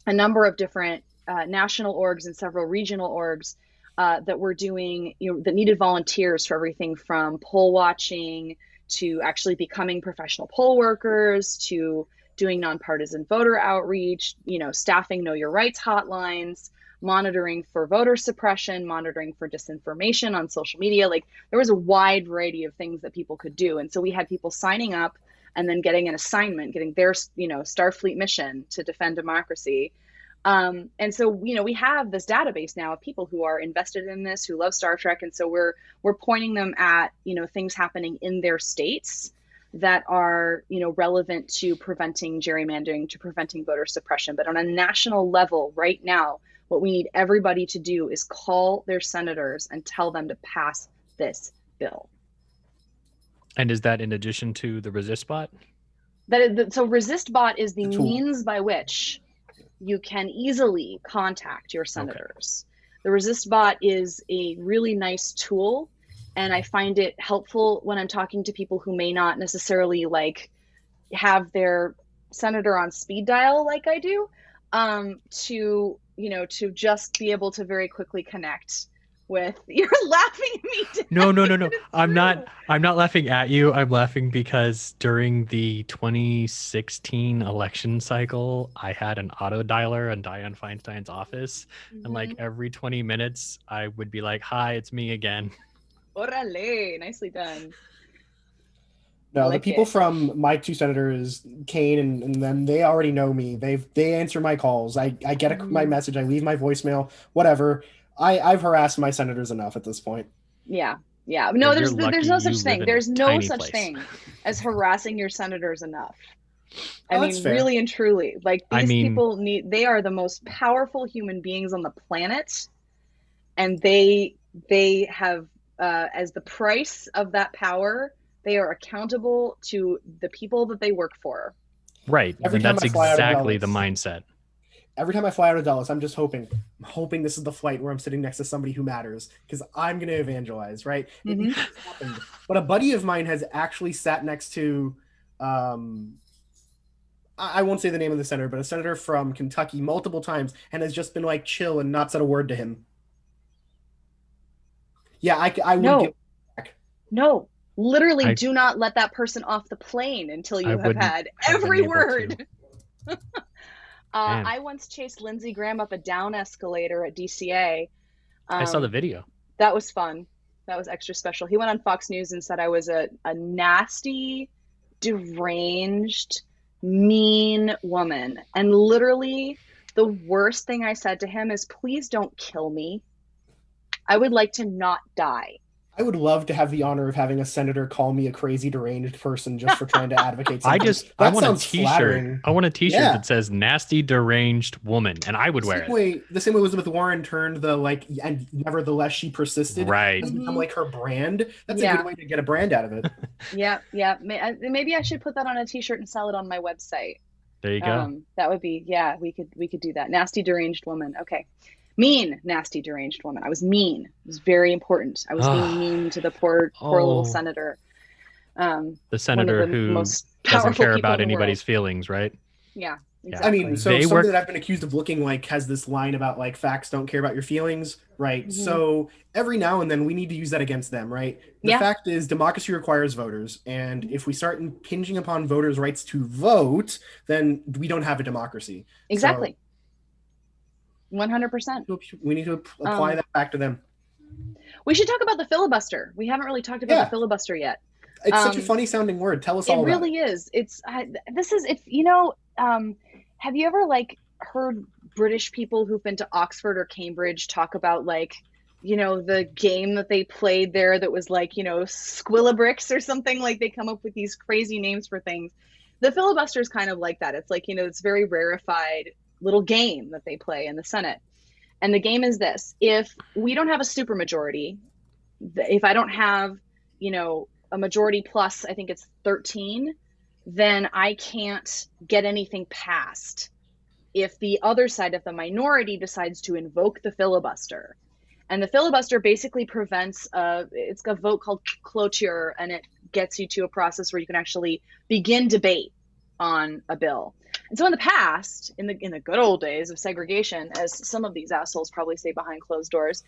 a number of different national orgs and several regional orgs that were doing, you know, that needed volunteers for everything from poll watching to actually becoming professional poll workers to doing nonpartisan voter outreach, you know, staffing Know Your Rights hotlines, monitoring for voter suppression, monitoring for disinformation on social media. Like there was a wide variety of things that people could do. And so we had people signing up and then getting an assignment, getting their, you know, Starfleet mission to defend democracy. And so, you know, we have this database now of people who are invested in this, who love Star Trek. And so we're pointing them at, you know, things happening in their states that are, you know, relevant to preventing gerrymandering, to preventing voter suppression. But on a national level right now, what we need everybody to do is call their senators and tell them to pass this bill. And is that in addition to the resist bot? So resist bot is the means by which you can easily contact your senators. Okay. The resist bot is a really nice tool, and I find it helpful when I'm talking to people who may not necessarily like have their senator on speed dial like I do, to, you know, to just be able to very quickly connect with. You're laughing at me. No. I'm not laughing at you. I'm laughing because during the 2016 election cycle, I had an auto dialer in Dianne Feinstein's office. And like every 20 minutes, I would be like, hi, it's me again. Orale, nicely done. No, the people from my two senators, Kane and them, they already know me. They answer my calls. I get my message. I leave my voicemail, whatever. I've harassed my senators enough at this point. Yeah. No, there's no such thing. There's no such thing as harassing your senators enough. I mean, really and truly, like these people they are the most powerful human beings on the planet. And they have, as the price of that power, they are accountable to the people that they work for. Right. And that's exactly the mindset. every time I fly out of Dallas, I'm hoping this is the flight where I'm sitting next to somebody who matters, because I'm going to evangelize, right? Mhm. It happened. But a buddy of mine has actually sat next to, I won't say the name of the senator, but a senator from Kentucky multiple times, and has just been like chill and not said a word to him. Yeah, I would No. give back. No, literally, I- do not let that person off the plane until you I have wouldn't had have been every able word. Man. I once chased Lindsey Graham up a down escalator at DCA. I saw the video. That was fun. That was extra special. He went on Fox News and said I was a nasty, deranged, mean woman. And literally, the worst thing I said to him is, please don't kill me. I would like to not die. I would love to have the honor of having a senator call me a crazy, deranged person just for trying to advocate something. I That want a sounds t-shirt. flattering. I want a t-shirt Yeah. that says nasty deranged woman, and I would wear it. The same way Elizabeth Warren turned the like, and nevertheless she persisted. Right. Has become like her brand. That's a Yeah. good way to get a brand out of it. Yeah. Maybe I should put that on a t-shirt and sell it on my website. There you go. That would be, we could do that. Nasty deranged woman. Okay. Mean, nasty deranged woman. I was mean. It was very important. I was being mean to the poor little senator. The One senator of the who most doesn't powerful care people about in the anybody's world. feelings, right? Yeah. I Exactly. mean, so They somebody work- that I've been accused of looking like has this line about like facts don't care about your feelings, right? Mhm. So every now and then we need to use that against them, right? The Yeah. fact is democracy requires voters, and if we start impinging upon voters' rights to vote, then we don't have a democracy. Exactly. 100%. So we need to apply that back to them. We should talk about the filibuster. We haven't really talked about Yeah. the filibuster yet. It's such a Um, funny sounding word. Tell us It all about really is. Have you ever like heard British people who've been to Oxford or Cambridge talk about like, the game that they played there that was like, Squillabricks or something? Like they come up with these crazy names for things. The filibuster is kind of like that. It's like, it's very rarefied little game that they play in the Senate. And the game is this: if we don't have a supermajority, if I don't have, a majority plus, I think it's 13, then I can't get anything passed if the other side of the minority decides to invoke the filibuster. And the filibuster basically prevents it's a vote called cloture, and it gets you to a process where you can actually begin debate on a bill. And so in the past, in the good old days of segregation, as some of these assholes probably say behind closed doors,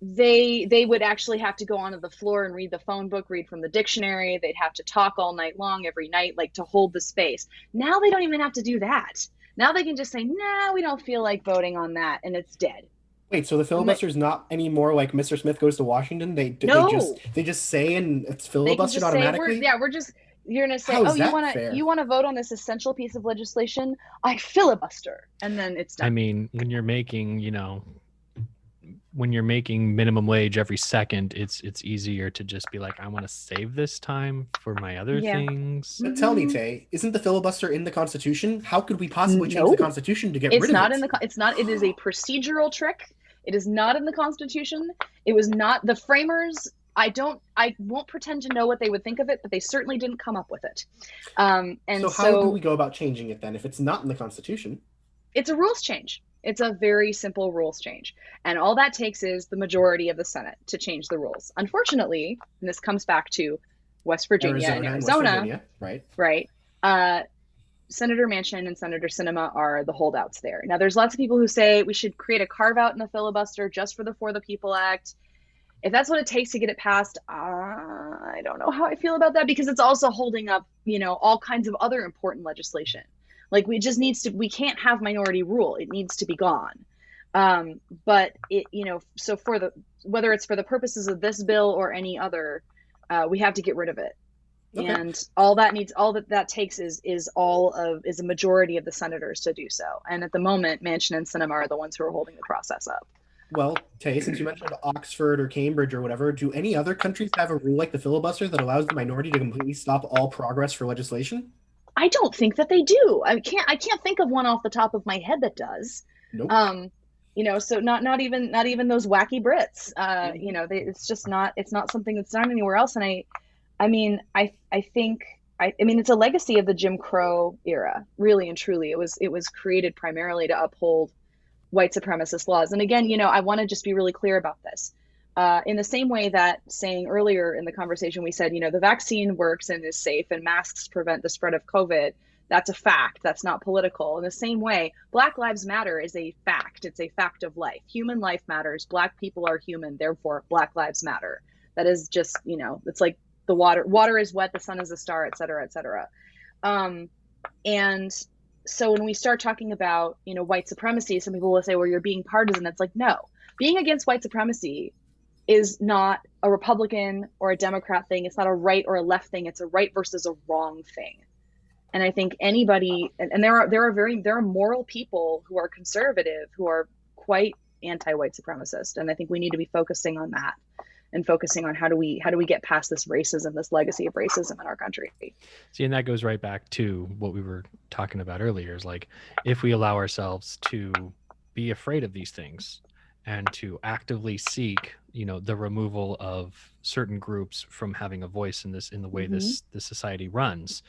they would actually have to go onto the floor and read the phone book, read from the dictionary. They'd have to talk all night long, every night, like to hold the space. Now they don't even have to do that. Now they can just say, nah, we don't feel like voting on that, and it's dead. Wait, so the filibuster is not anymore like Mr. Smith goes to Washington? They just say and it's They can filibustered just automatically? you're gonna say, How is you that fair? want to vote on this essential piece of legislation? I filibuster, and then it's done. I mean, when you're making minimum wage every second, it's easier to just be like, I want to save this time for my other Yeah. things. But tell me, Tae, isn't the filibuster in the Constitution? How could we possibly change No. the Constitution to get It's rid of not it? it is a procedural trick. It is not in the Constitution. It was not the framers. I won't pretend to know what they would think of it, but they certainly didn't come up with it. And So how do we go about changing it then if it's not in the Constitution? it's a rules change. It's a very simple rules change. And all that takes is the majority of the Senate to change the rules. Unfortunately, and this comes back to West Virginia and West Arizona, Virginia, right? right? Senator Manchin and Senator Sinema are the holdouts there. Now, there's lots of people who say we should create a carve-out in the filibuster just for the People Act. If that's what it takes to get it passed, I don't know how I feel about that, because it's also holding up, all kinds of other important legislation. Like we can't have minority rule. It needs to be gone. But it, so whether it's for the purposes of this bill or any other, we have to get rid of it. Okay. And all that takes is a majority of the senators to do so. And at the moment, Manchin and Sinema are the ones who are holding the process up. Well, Tae, since you mentioned Oxford or Cambridge or whatever, do any other countries have a rule like the filibuster that allows the minority to completely stop all progress for legislation? I don't think that they do. I can't think of one off the top of my head that does. Nope. So not even those wacky Brits. It's not something that's done anywhere else. And I think I mean, it's a legacy of the Jim Crow era, really and truly. It was created primarily to uphold white supremacist laws. And again, I want to just be really clear about this. In the same way that saying earlier in the conversation, we said, the vaccine works and is safe and masks prevent the spread of COVID. That's a fact. That's not political. In the same way, Black Lives Matter is a fact. It's a fact of life. Human life matters. Black people are human. Therefore, Black Lives Matter. That is just, it's like the water is wet, the sun is a star, et cetera, et cetera. And so when we start talking about, white supremacy, some people will say, well, you're being partisan. It's like, no, being against white supremacy is not a Republican or a Democrat thing. It's not a right or a left thing. It's a right versus a wrong thing. And I think anybody, and there are moral people who are conservative, who are quite anti-white supremacist. And I think we need to be focusing on that and focusing on how do we get past this racism, this legacy of racism in our country. See, and that goes right back to what we were talking about earlier, is like, if we allow ourselves to be afraid of these things and to actively seek, the removal of certain groups from having a voice in the way this society runs,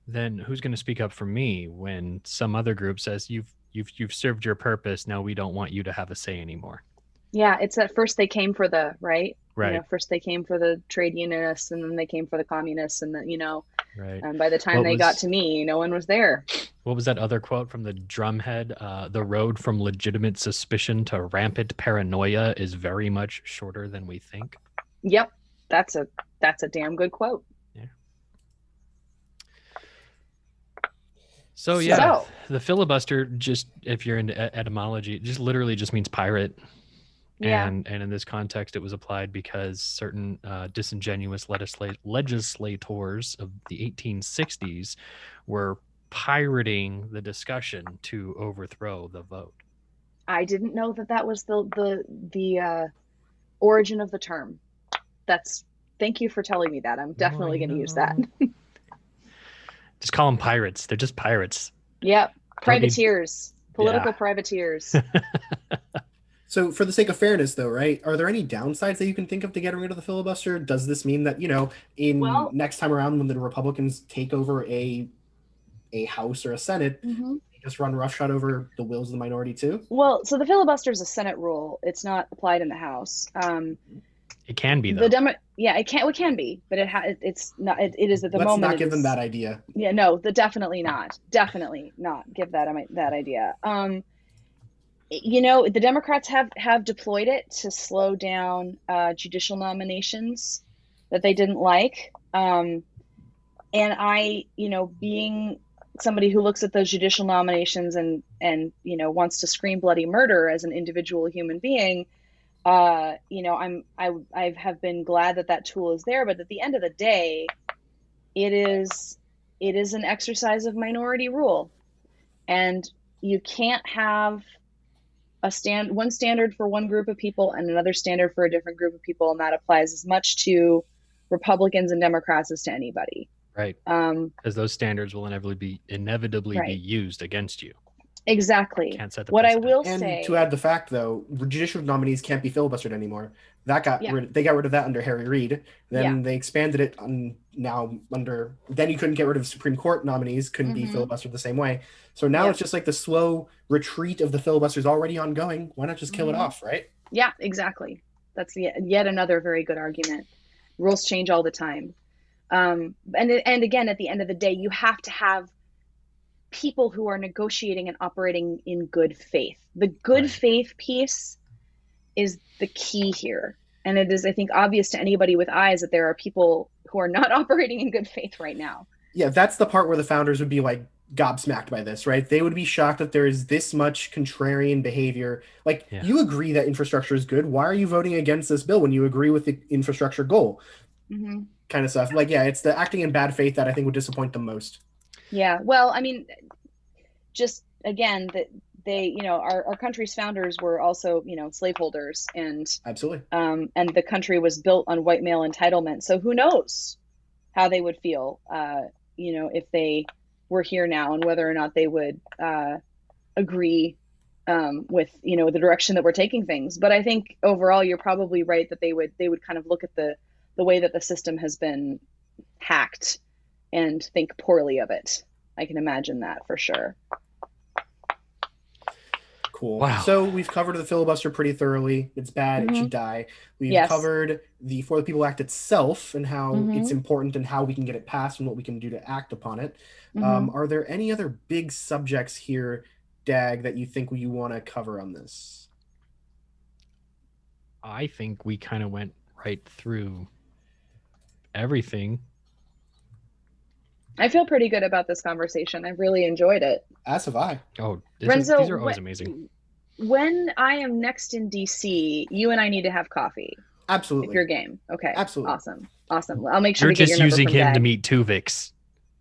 then who's going to speak up for me when some other group says you've served your purpose, now we don't want you to have a say anymore? Yeah, it's that first they came for the right. First they came for the trade unionists, and then they came for the communists, and then right. And by the time they got to me, no one was there. What was that other quote from the drumhead? The road from legitimate suspicion to rampant paranoia is very much shorter than we think. Yep, that's a damn good quote. So the filibuster, just if you're into etymology, just literally just means pirate. Yeah. And in this context, it was applied because certain disingenuous legislators of the 1860s were pirating the discussion to overthrow the vote. I didn't know that was the origin of the term. Thank you for telling me that. I'm definitely going to use that. Just call them pirates. They're just pirates. Yep. Privateers. Political privateers. So for the sake of fairness, though, right, are there any downsides that you can think of to getting rid of the filibuster? Does this mean that, next time around when the Republicans take over a House or a Senate, they just run roughshod over the wills of the minority too? Well, so the filibuster is a Senate rule. It's not applied in the House. It can be, though. It can be, but it's not. It is at the moment. Let's not give them that idea. Yeah, no, definitely not. Definitely not give that idea. The Democrats have deployed it to slow down judicial nominations that they didn't like. And I, being somebody who looks at those judicial nominations and wants to scream bloody murder as an individual human being, I have been glad that tool is there. But at the end of the day, it is an exercise of minority rule, and you can't have one standard for one group of people and another standard for a different group of people, and that applies as much to Republicans and Democrats as to anybody. Right. Because those standards will inevitably be used against you. Exactly. Can't set the what precedent. I will and say, to add the fact, though, judicial nominees can't be filibustered anymore. They got rid of that under Harry Reid. Then they expanded it then you couldn't get rid of Supreme Court nominees, couldn't be filibustered the same way. So now it's just like the slow retreat of the filibuster is already ongoing. Why not just kill it off, right? Yeah, exactly. That's yet another very good argument. Rules change all the time. And again, at the end of the day, you have to have people who are negotiating and operating in good faith. The good faith piece is the key here. And it is, I think, obvious to anybody with eyes that there are people who are not operating in good faith right now. Yeah, that's the part where the founders would be like gobsmacked by this, right? They would be shocked that there is this much contrarian behavior. Like, you agree that infrastructure is good. Why are you voting against this bill when you agree with the infrastructure goal? Kind of stuff. Like, it's the acting in bad faith that I think would disappoint them most. Yeah, well, I mean, just again, that they, our country's founders were also, slaveholders, and absolutely, and the country was built on white male entitlement. So who knows how they would feel, if they were here now, and whether or not they would agree with, the direction that we're taking things. But I think overall, you're probably right that they would kind of look at the way that the system has been hacked and think poorly of it. I can imagine that for sure. Cool. Wow. So we've covered the filibuster pretty thoroughly. It's bad. It should die. We've covered the For the People Act itself and how it's important and how we can get it passed and what we can do to act upon it. Are there any other big subjects here, Dag, that you think you want to cover on this? I think we kind of went right through everything. I feel pretty good about this conversation. I've really enjoyed it. As have I. Oh, Renzo, these are always amazing. When I am next in DC, you and I need to have coffee. Absolutely. If you're game. Okay. Absolutely. Awesome. I'll make sure You're to get just your number using from him Dag. to meet Tuvix.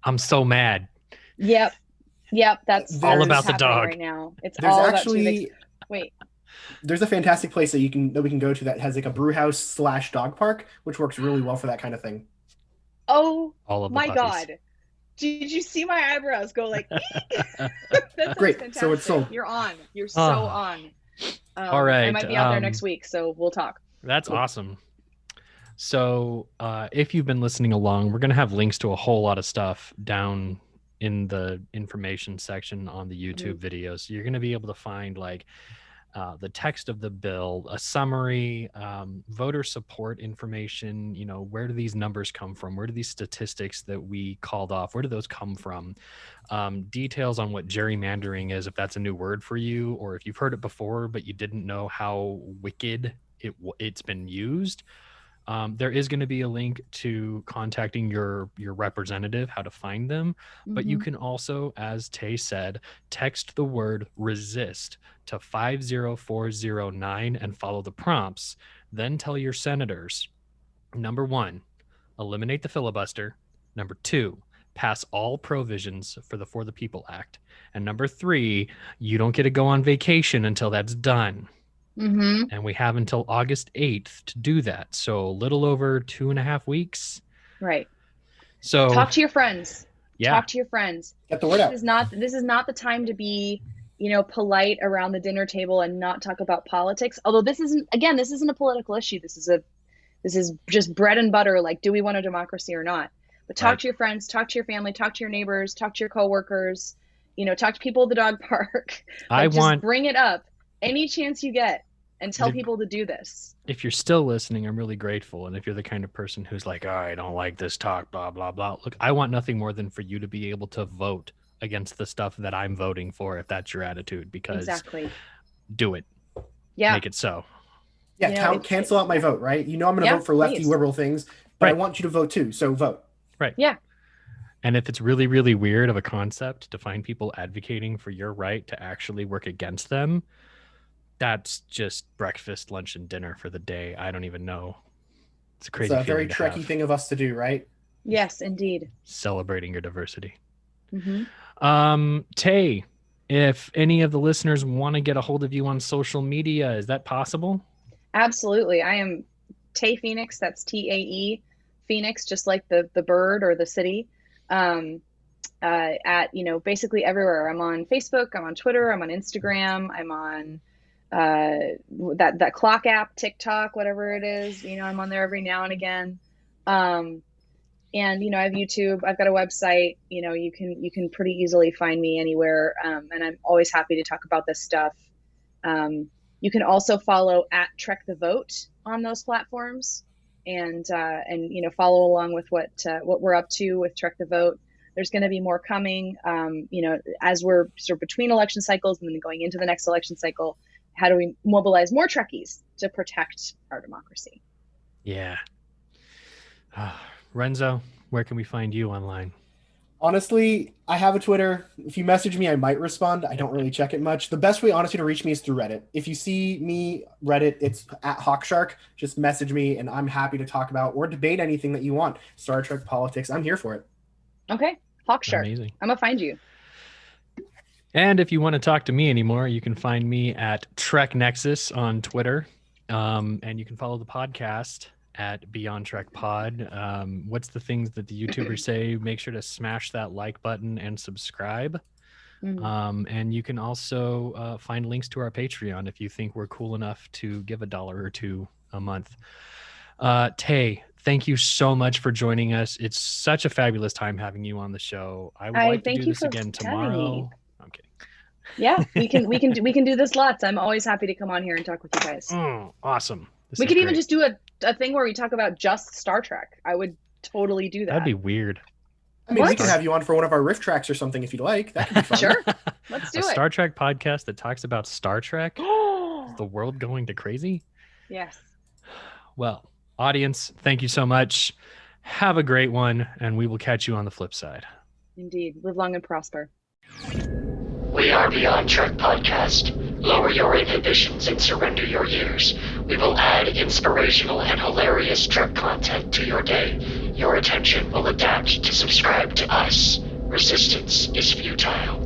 I'm so mad. Yep. That's all what's about the happening dog right now. It's There's all actually about Wait. There's a fantastic place that we can go to that has like a brew house / dog park, which works really well for that kind of thing. Oh All of the my puppies. God. Did you see my eyebrows go like That's Great. fantastic. So it's sold. You're on. You're so on. All right. I might be out there next week, so we'll talk. That's awesome. So if you've been listening along, we're going to have links to a whole lot of stuff down in the information section on the YouTube videos. So you're going to be able to find like the text of the bill, a summary, voter support information, where do these numbers come from? Where do these statistics that we called off, where do those come from? Details on what gerrymandering is, if that's a new word for you, or if you've heard it before, but you didn't know how wicked it's been used. There is going to be a link to contacting your representative, how to find them. But you can also, as Tae said, text the word resist to 50409 and follow the prompts. Then tell your senators, number 1, eliminate the filibuster. Number 2, pass all provisions for the People Act. And number 3, you don't get to go on vacation until that's done. And we have until August 8th to do that. So a little over 2.5 weeks. Right. So talk to your friends. Yeah. Talk to your friends. Get the word out. This is not the time to be, polite around the dinner table and not talk about politics. Although this isn't a political issue. This is just bread and butter. Like, do we want a democracy or not? But talk to your friends, talk to your family, talk to your neighbors, talk to your coworkers, talk to people at the dog park. Bring it up any chance you get and tell people to do this. If you're still listening, I'm really grateful. And if you're the kind of person who's like, I don't like this talk, blah, blah, blah. Look, I want nothing more than for you to be able to vote against the stuff that I'm voting for, if that's your attitude, because do it. Yeah. Make it so. Yeah, cancel out my vote, right? I'm going to vote for lefty liberal things, but I want you to vote too, so vote. Right. Yeah. And if it's really, really weird of a concept to find people advocating for your right to actually work against them, that's just breakfast, lunch, and dinner for the day. I don't even know. It's a crazy. It's a very Trekkie thing of us to do, right? Yes, indeed. Celebrating your diversity. Tae, if any of the listeners want to get a hold of you on social media, is that possible? Absolutely. I am Tae Phoenix. That's Tae Phoenix, just like the bird or the city. At basically everywhere. I'm on Facebook. I'm on Twitter. I'm on Instagram. I'm on that clock app, TikTok, whatever it is. I'm on there every now and again. And I have YouTube. I've got a website. You can pretty easily find me anywhere. And I'm always happy to talk about this stuff. You can also follow at Trek the Vote on those platforms, and follow along with what we're up to with Trek the Vote. There's going to be more coming. As we're sort of between election cycles and then going into the next election cycle. How do we mobilize more Trekkies to protect our democracy? Yeah. Renzo, where can we find you online? Honestly, I have a Twitter. If you message me, I might respond. I don't really check it much. The best way, honestly, to reach me is through Reddit. If you see me, Reddit, it's at Hawkshark. Just message me, and I'm happy to talk about or debate anything that you want. Star Trek, politics, I'm here for it. Okay, Hawkshark. Amazing. I'm going to find you. And if you want to talk to me anymore, you can find me at Trek Nexus on Twitter. And you can follow the podcast at Beyond Trek Pod. What's the things that the YouTubers say? Make sure to smash that like button and subscribe. And you can also find links to our Patreon if you think we're cool enough to give $1 or $2 a month. Tae, thank you so much for joining us. It's such a fabulous time having you on the show. I would like to thank do you this for again having me. tomorrow. I'm kidding. Yeah, we can do this lots. I'm always happy to come on here and talk with you guys. Awesome. We could even just do a thing where we talk about just Star Trek. I would totally do that. That'd be weird. I mean, we can have you on for one of our riff tracks or something if you'd like. That could be fun. Sure. Let's do a it. Star Trek podcast that talks about Star Trek. Is the world going to crazy? Yes. Well, audience, thank you so much. Have a great one, and we will catch you on the flip side. Indeed. Live long and prosper. We are Beyond Trek Podcast. Lower your inhibitions and surrender your years. We will add inspirational and hilarious Trek content to your day. Your attention will adapt to subscribe to us. Resistance is futile.